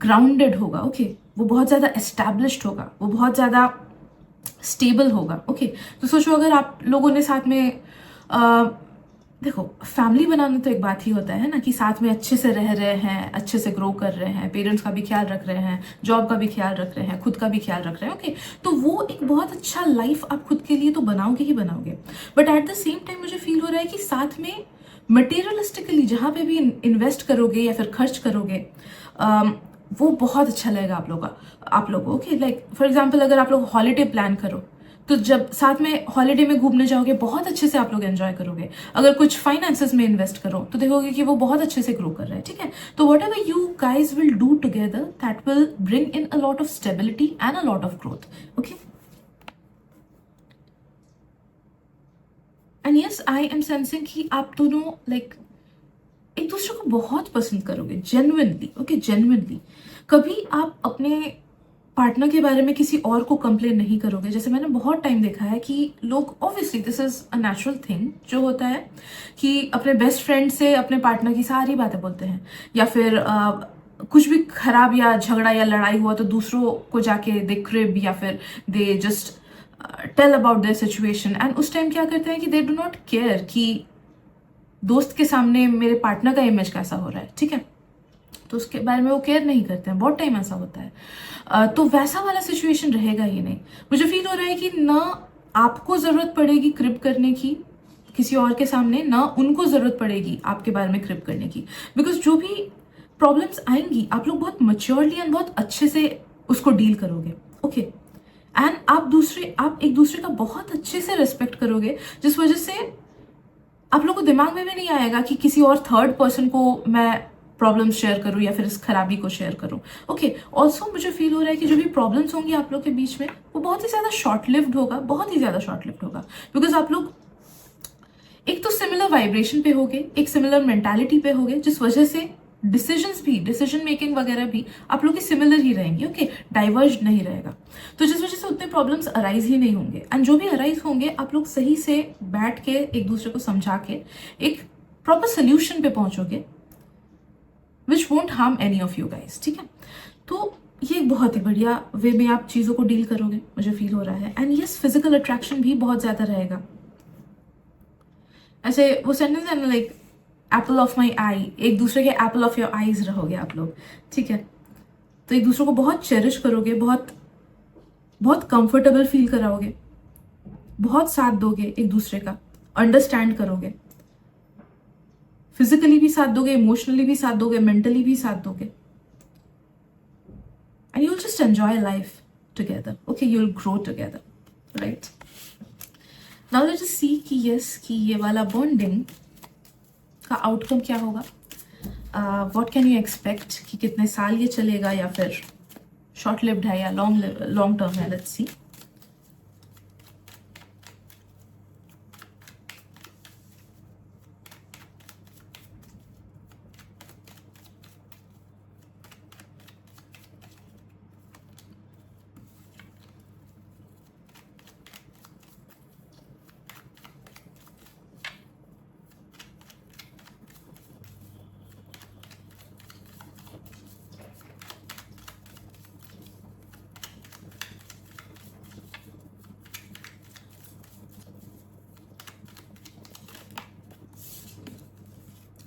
ग्राउंडेड होगा. ओके वो बहुत ज्यादा एस्टैब्लिश्ड होगा, वो बहुत ज्यादा स्टेबल होगा. ओके तो सोचो अगर आप लोगों ने साथ में देखो फैमिली बनाना तो एक बात ही होता है ना कि साथ में अच्छे से रह रहे हैं, अच्छे से ग्रो कर रहे हैं, पेरेंट्स का भी ख्याल रख रहे हैं, जॉब का भी ख्याल रख रहे हैं, खुद का भी ख्याल रख रहे हैं. ओके तो वो एक बहुत अच्छा लाइफ आप खुद के लिए तो बनाओगे ही बनाओगे. But at the same time मुझे फील हो रहा है कि साथ में मटेरियलिस्टिकली जहां पे भी इन्वेस्ट करोगे या फिर खर्च करोगे वो बहुत अच्छा लगेगा आप लोगों को. ओके लाइक फॉर एग्जांपल अगर आप लोग हॉलीडे प्लान करो तो जब साथ में हॉलीडे में घूमने जाओगे बहुत अच्छे से आप लोग एंजॉय करोगे. अगर कुछ फाइनेंसेस में इन्वेस्ट करो तो देखोगे कि वो बहुत अच्छे से ग्रो कर रहा है. ठीक है तो what ever you guys will do together that will bring in a lot of stability and a lot of growth. Okay and yes I am sensing कि आप दोनों लाइक एक दूसरे को बहुत पसंद करोगे जेन्युइनली. ओके जेन्युइनली कभी आप अपने पार्टनर के बारे में किसी और को कंप्लेन नहीं करोगे. जैसे मैंने बहुत टाइम देखा है कि लोग obviously this is a natural thing जो होता है कि अपने बेस्ट फ्रेंड से अपने पार्टनर की सारी बातें बोलते हैं या फिर कुछ भी खराब या झगड़ा या लड़ाई हुआ तो दूसरों को जाके दे क्रिब या फिर they just tell about their situation. And उस टाइम क्या करते हैं कि दे डू नॉट केयर कि दोस्त के सामने मेरे पार्टनर का इमेज कैसा हो रहा है. ठीक है तो उसके बारे में वो केयर नहीं करते हैं. बहुत टाइम ऐसा होता है. तो वैसा वाला सिचुएशन रहेगा ही नहीं. मुझे फील हो रहा है कि ना आपको जरूरत पड़ेगी क्रिप करने की किसी और के सामने, ना उनको जरूरत पड़ेगी आपके बारे में क्रिप करने की. बिकॉज जो भी प्रॉब्लम्स आएंगी आप लोग बहुत मच्योरली एंड बहुत अच्छे से उसको डील करोगे. ओके एंड आप एक दूसरे का बहुत अच्छे से रिस्पेक्ट करोगे जिस वजह से आप लोगों को दिमाग में भी नहीं आएगा कि किसी और थर्ड पर्सन को मैं प्रॉब्लम शेयर करूं या फिर इस खराबी को शेयर करूं. ओके ऑल्सो मुझे फील हो रहा है कि जो भी प्रॉब्लम्स होंगी आप लोग के बीच में वो बहुत ही ज्यादा शॉर्ट लिव्ड होगा, बहुत ही ज्यादा शॉर्ट लिव्ड होगा. बिकॉज आप लोग एक तो सिमिलर वाइब्रेशन पे होगे, एक सिमिलर मेंटालिटी पे होगे जिस वजह से डिसीजन मेकिंग वगैरह भी आप लोग की सिमिलर ही रहेंगी. ओके डाइवर्ज नहीं रहेगा तो जिस वजह से उतने प्रॉब्लम्स अराइज ही नहीं होंगे. एंड जो भी अराइज होंगे आप लोग सही से बैठ के एक दूसरे को समझा के एक प्रॉपर सोल्यूशन पे पहुंचोगे which won't harm any of you guys. ठीक है तो ये एक बहुत ही बढ़िया वे में आप चीजों को डील करोगे मुझे फील हो रहा है. एंड यस फिजिकल अट्रैक्शन भी बहुत ज्यादा रहेगा. ऐसे वो सेंटेंस है ना लाइक एप्पल ऑफ माई आई, एक दूसरे के एप्पल ऑफ योर आईज रहोगे आप लोग. ठीक है तो एक दूसरे को बहुत चेरिश करोगे, बहुत बहुत कंफर्टेबल फील कराओगे, बहुत साथ दोगे एक दूसरे का, अंडरस्टैंड करोगे, फिजिकली भी साथ दोगे, इमोशनली भी साथ दोगे, मेंटली भी साथ दोगे. And you will just enjoy life together. Okay you will grow together right. Now let us see कि यस कि ये वाला बॉन्डिंग का आउटकम क्या होगा. व्हाट कैन यू एक्सपेक्ट कि कितने साल ये चलेगा या फिर शॉर्ट लिव्ड है या लॉन्ग टर्म है. Let's see.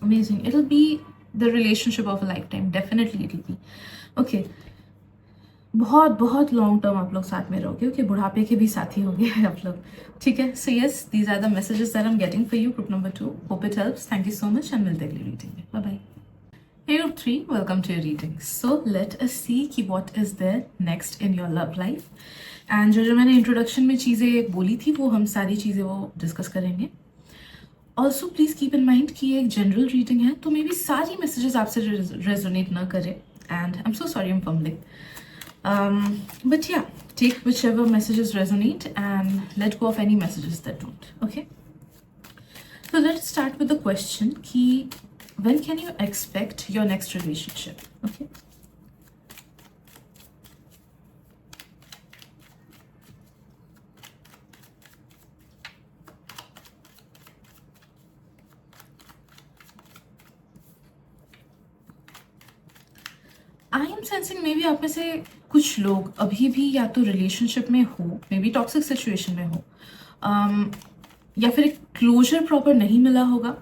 Amazing. It'll be the relationship of a lifetime. Definitely it'll be. Okay. बहुत बहुत लॉन्ग टर्म आप लोग साथ में रहोगे. ओके, बुढ़ापे के भी साथी होंगे आप लोग. ठीक है. So yes, these are the messages that I am getting for you. Group number 2. Hope it helps. Thank you so much and मिलते अगली रीडिंग में. Bye bye. Hey group 3, welcome to your reading. So let us see कि what is there next in your love life. And जो मैंने introduction में चीज़ें बोली थी वो हम सारी चीज़ें वो डिस्कस करेंगे. Also please keep in mind कि ये एक जनरल रीडिंग है तो मे बी सारी मैसेजेस आपसे रेजोनेट ना करे. And I am so sorry, I am fumbling. But yeah, take whichever messages resonate and let go of any messages that don't. Okay, so let's start with the question कि when can you expect your next relationship. Okay, I am sensing may be आप में से कुछ लोग अभी भी या तो रिलेशनशिप में हो, मे बी टॉक्सिक सिचुएशन में हो, या फिर एक क्लोजर प्रॉपर नहीं मिला होगा.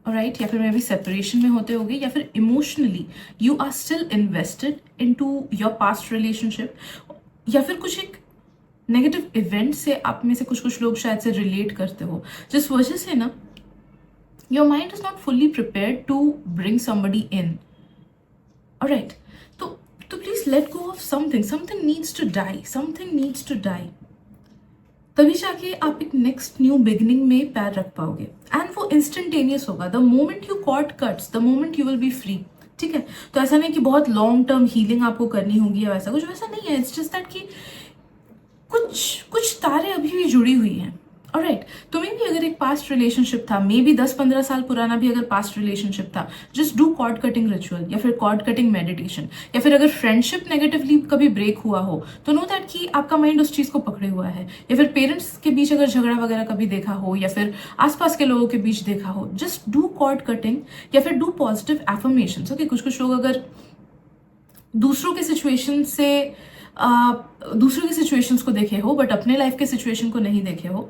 राइट, या फिर मे बी सेपरेशन में होते होगे, या फिर emotionally you are still invested into your past relationship, या फिर कुछ एक नेगेटिव इवेंट से आप में से कुछ लोग शायद से रिलेट करते हो, जिस वजह से ना your mind is not fully prepared to bring somebody in. Alright, तो please let go of something needs to die. तभी जाके आप एक नेक्स्ट न्यू बिगिनिंग में पैर रख पाओगे. एंड वो इंस्टेंटेनियस होगा. The moment you cot cuts, the moment you will B free. ठीक है, तो ऐसा नहीं कि बहुत लॉन्ग टर्म हीलिंग आपको करनी होगी या वैसा कुछ, वैसा नहीं है. इट्स जस्ट दैट कि कुछ तारे अभी भी जुड़ी हुई हैं. ऑलराइट, तो मे भी अगर एक पास्ट रिलेशनशिप था, मे बी 10-15 साल पुराना भी अगर पास्ट रिलेशनशिप था, just do cord cutting ritual या फिर कॉर्ड कटिंग मेडिटेशन. या फिर अगर फ्रेंडशिप नेगेटिवली कभी ब्रेक हुआ हो तो नो दैट कि आपका माइंड उस चीज को पकड़े हुआ है. या फिर पेरेंट्स के बीच अगर झगड़ा वगैरह कभी देखा हो, या फिर आसपास के लोगों के बीच देखा हो, जस्ट डू कॉर्ड कटिंग या फिर डू पॉजिटिव एफर्मेशंस. ओके, कुछ लोग अगर दूसरों के सिचुएशन से दूसरों की सिचुएशंस को देखे हो बट अपने लाइफ के सिचुएशन को नहीं देखे हो,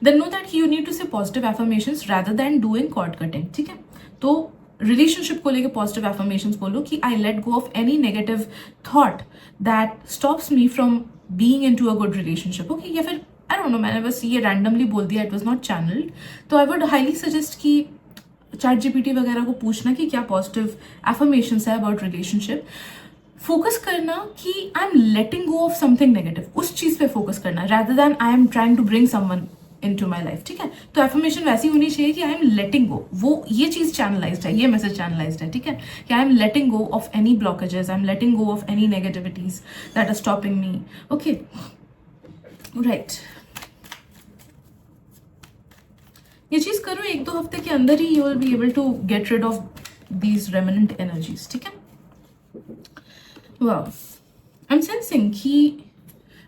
then know that you need to say positive affirmations rather than doing cord cutting. ठीक है, तो रिलेशनशिप को लेके पॉजिटिव एफर्मेशंस बोलो कि I let go of any negative thought that stops me from being into a good relationship. Okay, या फिर आई don't no, मैंने बस ये रैंडमली बोल दिया, इट वाज नॉट चैनल्ड. तो आई वुड हाईली सजेस्ट कि चैट जीपीटी वगैरह को पूछना कि क्या पॉजिटिव एफर्मेशंस है अबाउट रिलेशनशिप. फोकस करना कि I am letting go of something negative, उस चीज पे फोकस करना rather than I am trying to bring someone into my life. ठीक है, तो एफर्मेशन वैसी होनी चाहिए कि आई एम लेटिंग गो. वो ये चीज चैनलाइज्ड है, ये मैसेज चैनलाइज्ड है. ठीक है, कि I am letting go of any blockages, I am letting go of any negativities that are stopping me. Okay, right, ये चीज करो 1-2 हफ्ते के अंदर ही you will be able to get rid of these remnant energies. ठीक है, वाह, आई एम सेंसिंग कि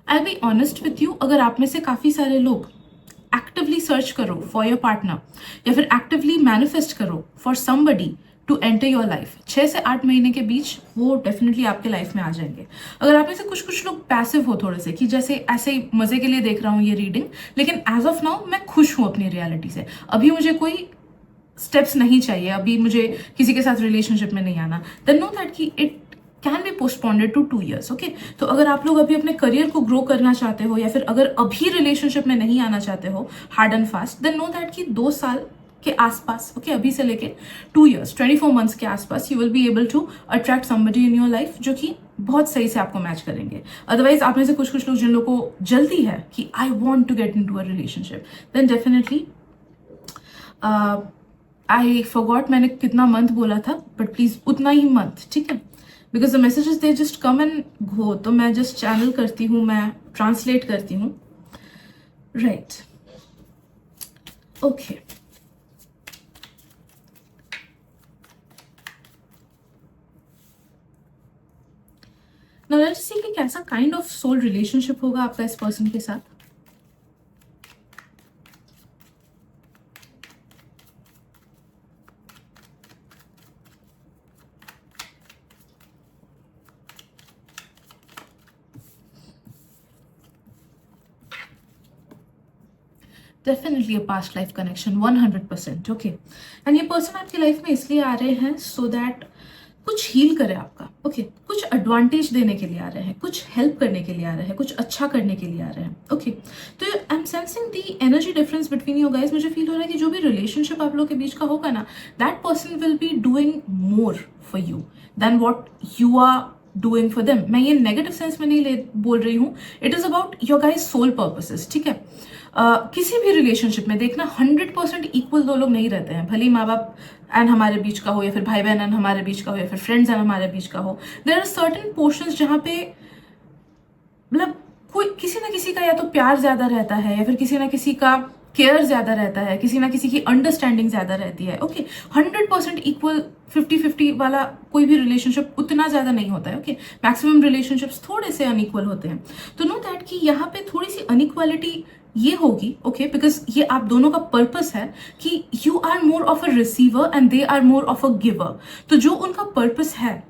I be honest with you, अगर आप में से काफी सारे लोग एक्टिवली सर्च करो फॉर योर पार्टनर या फिर एक्टिवली मैनिफेस्ट करो for somebody to enter your life, 6 से 8 महीने के बीच वो डेफिनेटली आपके लाइफ में आ जाएंगे. अगर आप में से कुछ लोग पैसिव हो थोड़े से, कि जैसे ऐसे ही मजे के लिए देख रहा हूँ ये रीडिंग, लेकिन एज ऑफ नाउ मैं खुश हूँ अपनी रियलिटी से, अभी मुझे कोई स्टेप्स नहीं चाहिए, अभी मुझे किसी के साथ रिलेशनशिप में नहीं आना, देन नो दैट कि it can be postponed to 2 years. Okay, तो अगर आप लोग अभी अपने करियर को ग्रो करना चाहते हो या फिर अगर अभी रिलेशनशिप में नहीं आना चाहते हो hard and fast, then know that कि 2 साल के आसपास, ओके, अभी से लेके 2 years 24 months के आसपास you will be able to attract somebody in your life जो कि बहुत सही से आपको मैच करेंगे। अदरवाइज आप में से कुछ कुछ लोग जिन लोगों को जल्दी है कि I want to get into a relationship, then definitely I forgot मैंने कितना मंथ बोला था, बट प्लीज उतना ही मंथ, ठीक है, because the messages they just come and go, तो मैं जस्ट चैनल करती हूँ, मैं ट्रांसलेट करती हूँ, right, okay. Now let's see कि कैसा काइंड ऑफ सोल रिलेशनशिप होगा आपका इस पर्सन के साथ। Definitely a past life connection 100%, okay. And ये पर्सन आपकी लाइफ में इसलिए आ रहे हैं सो दैट कुछ हील करे आपका, ओके, कुछ एडवांटेज देने के लिए आ रहे हैं, कुछ हेल्प करने के लिए आ रहे हैं, कुछ अच्छा करने के लिए आ रहे हैं, ओके। तो I am sensing the energy difference between you guys. मुझे फील हो रहा है कि जो भी रिलेशनशिप आप लोग के बीच का होगा ना, that person will be doing more for you than what you are doing for them. मैं ये नेगेटिव सेंस में नहीं बोल रही हूँ, it is about your guys soul purposes, ठीक है। किसी भी रिलेशनशिप में देखना 100% इक्वल दो लोग नहीं रहते हैं, भले ही माँ बाप एंड हमारे बीच का हो, या फिर भाई बहन एंड हमारे बीच का हो, या फिर फ्रेंड्स एंड हमारे बीच का हो। देयर आर सर्टेन पोर्शंस जहाँ पे मतलब कोई किसी ना किसी का या तो प्यार ज्यादा रहता है, या फिर किसी ना किसी का केयर ज्यादा रहता है, किसी ना किसी की अंडरस्टैंडिंग ज्यादा रहती है, ओके। 100% इक्वल 50-50 वाला कोई भी रिलेशनशिप उतना ज्यादा नहीं होता है, ओके। मैक्सिमम रिलेशनशिप्स थोड़े से अनइक्वल होते हैं। तो नो दैट कि यहाँ पे थोड़ी सी अनइक्वालिटी ये होगी, ओके, बिकॉज ये आप दोनों का पर्पस है कि you are more of a receiver and they are more of a giver. तो जो उनका पर्पस है,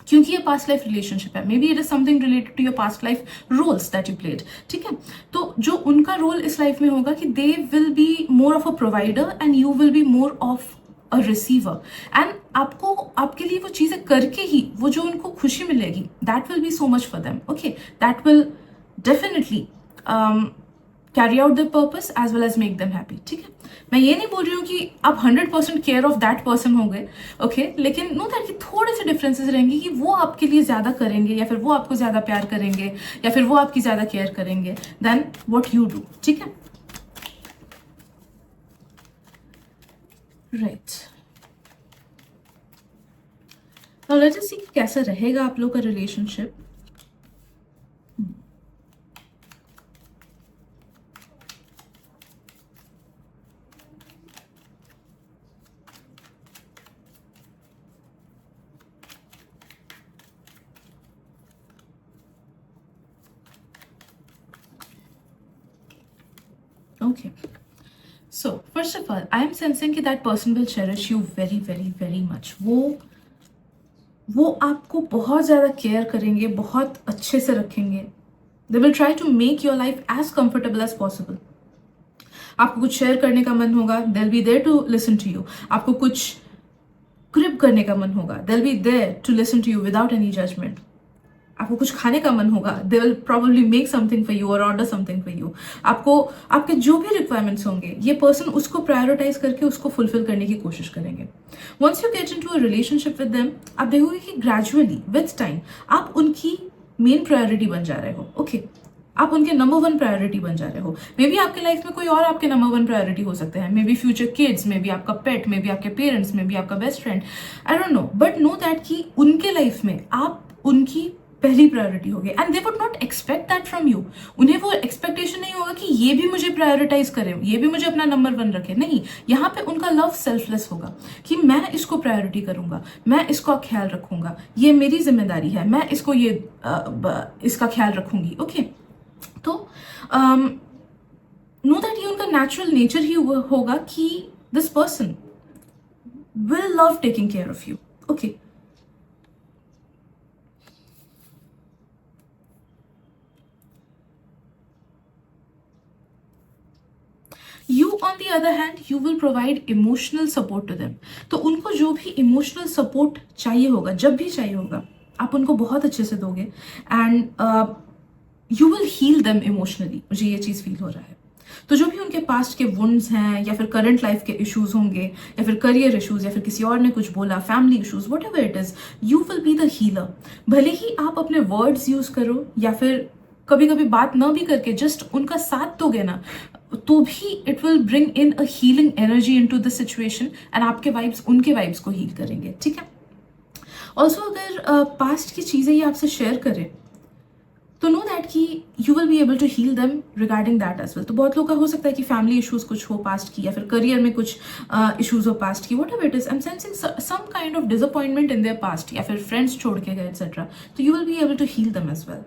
क्योंकि ये पास्ट लाइफ रिलेशनशिप है, maybe it is something related to your past life roles that you played, ठीक है। तो जो उनका रोल इस लाइफ में होगा कि they will be more of a provider and you will be more of a receiver. And आपको आपके लिए वो चीजें करके ही वो जो उनको खुशी मिलेगी, that will be so much for them, okay. That will definitely carry out the purpose as well as make them happy, ठीक है। मैं ये नहीं बोल रही हूँ कि आप 100% केयर ऑफ दैट पर्सन होंगे, ओके, लेकिन नो दैट कि थोड़े से डिफरेंसेस रहेंगे कि वो आपके लिए ज्यादा करेंगे, या फिर वो आपको ज्यादा प्यार करेंगे, या फिर वो आपकी ज्यादा केयर करेंगे देन व्हाट यू डू, ठीक है, राइट। नाउ लेट्स सी कैसा रहेगा आप लोग का relationship. Okay. So, first of all, I am sensing कि that person will cherish you very, very, very much. वो आपको बहुत ज़्यादा केयर करेंगे, बहुत अच्छे से रखेंगे। They will try to make your life as comfortable as possible. आपको कुछ शेयर करने का मन होगा, they'll be there to listen to you. आपको कुछ क्रिप करने का मन होगा, they'll be there to listen to you without any judgment. आपको कुछ खाने का मन होगा, they will probably make something for you और ऑर्डर समथिंग फॉर यू। आपको आपके जो भी रिक्वायरमेंट्स होंगे, ये पर्सन उसको प्रायोरिटाइज करके उसको फुलफिल करने की कोशिश करेंगे। Once you get into a relationship with them, आप देखोगे कि ग्रेजुअली विद टाइम आप उनकी मेन प्रायोरिटी बन जा रहे हो, ओके। आप उनके नंबर 1 प्रायोरिटी बन जा रहे हो। मे बी आपके लाइफ में कोई और आपके नंबर 1 प्रायोरिटी हो सकते हैं, may be future kids, may be आपका पेट, मे बी आपके पेरेंट्स, मे बी आपका best friend, I don't no, but no that कि उनके लाइफ में आप उनकी पहली प्रायोरिटी होगी and they would not expect that from you. उन्हें वो एक्सपेक्टेशन नहीं होगा कि ये भी मुझे प्रायोरिटाइज करे, ये भी मुझे अपना नंबर 1 रखे, नहीं। यहाँ पे उनका लव सेल्फलेस होगा कि मैं इसको प्रायोरिटी करूंगा, मैं इसका ख्याल रखूंगा, ये मेरी जिम्मेदारी है, मैं इसको ये इसका ख्याल रखूंगी, ओके। तो नो दैट ये उनका नेचुरल नेचर ही होगा कि this person will love taking care of you, okay. You on the other hand, you will provide emotional support to them. तो उनको जो भी इमोशनल सपोर्ट चाहिए होगा, जब भी चाहिए होगा, आप उनको बहुत अच्छे से दोगे and you will heal them emotionally. मुझे ये चीज फील हो रहा है। तो जो भी उनके पास्ट के वुंड्स हैं या फिर करंट लाइफ के इश्यूज होंगे या फिर करियर इश्यूज या फिर किसी और ने कुछ बोला, family issues, what ever it is, you will be the healer. भले ही आप अपने वर्ड्स यूज करो या फिर कभी कभी बात ना भी करके जस्ट उनका साथ दोगे ना, तो भी it will bring in a healing energy into the situation and आपके वाइब्स उनके वाइब्स को हील करेंगे, ठीक है। ऑल्सो अगर पास्ट की चीजें ये आपसे शेयर करें तो नो दैट कि you will be able to heal them regarding that as well. तो बहुत लोग का हो सकता है कि फैमिली इश्यूज कुछ हो पास्ट की या फिर करियर में कुछ इश्यूज हो पास्ट की, whatever it is, I am sensing some kind of disappointment in their past या फिर फ्रेंड्स छोड़ के गए एक्सेट्रा, तो you will be able to heal them as well.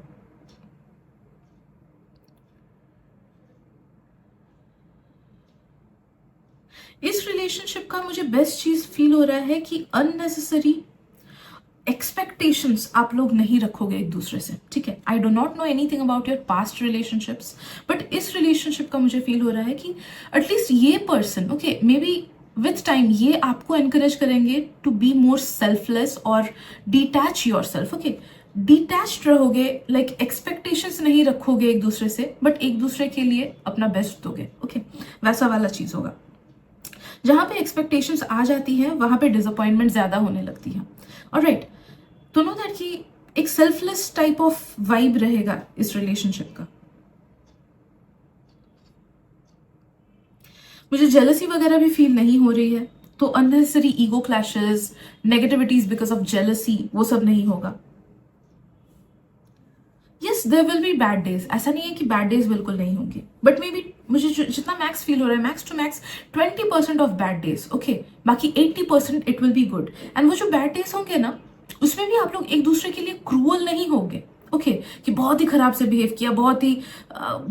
इस रिलेशनशिप का मुझे बेस्ट चीज फील हो रहा है कि अननेसेसरी एक्सपेक्टेशंस आप लोग नहीं रखोगे एक दूसरे से, ठीक है। I do not know anything about your past relationships, but इस रिलेशनशिप का मुझे फील हो रहा है कि एटलीस्ट ये person, okay, may be with time ये आपको एनकरेज करेंगे टू बी मोर सेल्फलेस और detach your self, okay. Detached रहोगे, लाइक एक्सपेक्टेशंस नहीं रखोगे एक दूसरे से, बट एक दूसरे के लिए अपना बेस्ट दोगे, ओके, वैसा वाला चीज होगा। जहां पे एक्सपेक्टेशंस आ जाती हैं वहां पे डिसअपॉइंटमेंट ज्यादा होने लगती है, ऑलराइट। तो नो दैट कि एक सेल्फलेस टाइप ऑफ वाइब रहेगा इस रिलेशनशिप का। मुझे जेलसी वगैरह भी फील नहीं हो रही है, तो unnecessary ego clashes, negativities because of jealousy, वो सब नहीं होगा। Yes, there will be bad days, ऐसा नहीं है कि बैड डेज बिल्कुल नहीं होंगे, बट मे बी मुझे जितना मैक्स फील हो रहा है, max to max 20% of bad days, okay, बाकी 80% it will be good. And वो जो बैड डेज होंगे ना, उसमें भी आप लोग एक दूसरे के लिए क्रूअल नहीं होंगे, ओके, कि बहुत ही खराब से बिहेव किया, बहुत ही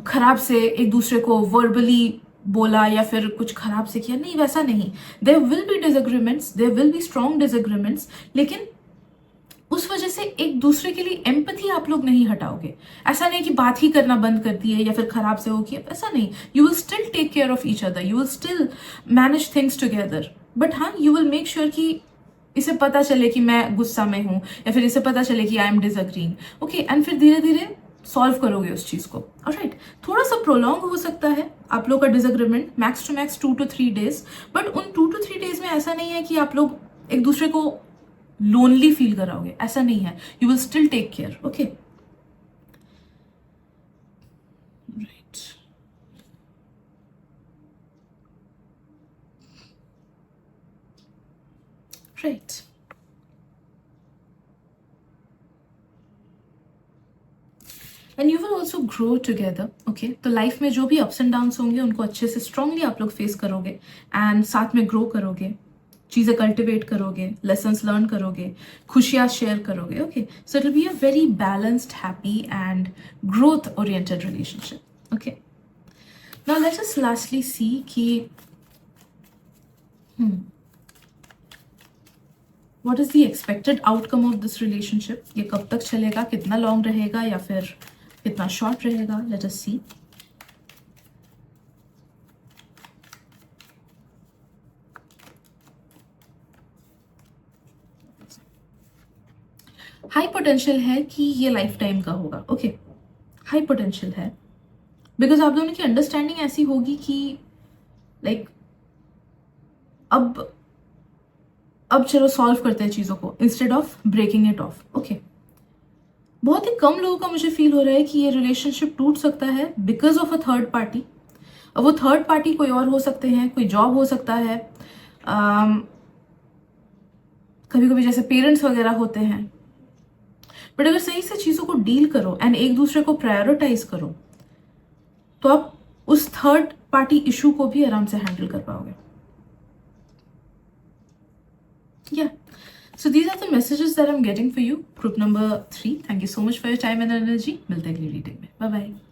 खराब से एक दूसरे को वर्बली बोला या फिर कुछ खराब से किया, नहीं, वैसा नहीं। There will be disagreements, there will be strong disagreements, लेकिन उस वजह से एक दूसरे के लिए एम्पैथी आप लोग नहीं हटाओगे। ऐसा नहीं कि बात ही करना बंद कर दिए या फिर खराब से हो किया, ऐसा नहीं। You will still take care of each other, you will still manage things together, but हाँ, यू विल मेक श्योर कि इसे पता चले कि मैं गुस्सा में हूं या फिर इसे पता चले कि I M disagreeing, okay, and फिर धीरे धीरे सॉल्व करोगे उस चीज को, ऑलराइट। थोड़ा सा प्रोलॉन्ग हो सकता है आप लोग का disagreement, max to max 2 to 3 days, but उन 2 to 3 days में ऐसा नहीं है कि आप लोग एक दूसरे को लोनली फील कराओगे, ऐसा नहीं है। You will still take care, okay, right. Right, and you will also grow together, okay. तो लाइफ में जो भी अप्स एंड डाउन्स होंगे उनको अच्छे से स्ट्रांगली आप लोग फेस करोगे एंड साथ में ग्रो करोगे, चीजें कल्टिवेट करोगे, लेसन्स लर्न करोगे, खुशियां शेयर करोगे, okay. So it will be a very balanced, happy and growth oriented relationship, okay. Now let's just lastly see कि what is the expected outcome of this relationship. ये कब तक चलेगा, कितना लॉन्ग रहेगा या फिर कितना शॉर्ट रहेगा, लेट अस सी। हाई पोटेंशियल है कि ये लाइफ टाइम का होगा, ओके, हाई पोटेंशियल है, बिकॉज आप दोनों की अंडरस्टैंडिंग ऐसी होगी कि लाइक अब चलो सॉल्व करते हैं चीजों को instead of breaking it off, okay. बहुत ही कम लोगों का मुझे फील हो रहा है कि ये रिलेशनशिप टूट सकता है because of a third party. अब वो थर्ड पार्टी कोई और हो सकते हैं, कोई जॉब हो सकता है, कभी कभी जैसे पेरेंट्स वगैरह होते हैं, बट अगर सही से चीजों को डील करो एंड एक दूसरे को प्रायोरिटाइज करो तो आप उस थर्ड पार्टी इशू को भी आराम से हैंडल कर पाओगे। Yeah. So these are the messages that I'm getting for you. Group number 3. Thank you so much for your time and energy. मिलते हैं अगली रीडिंग में। Bye bye.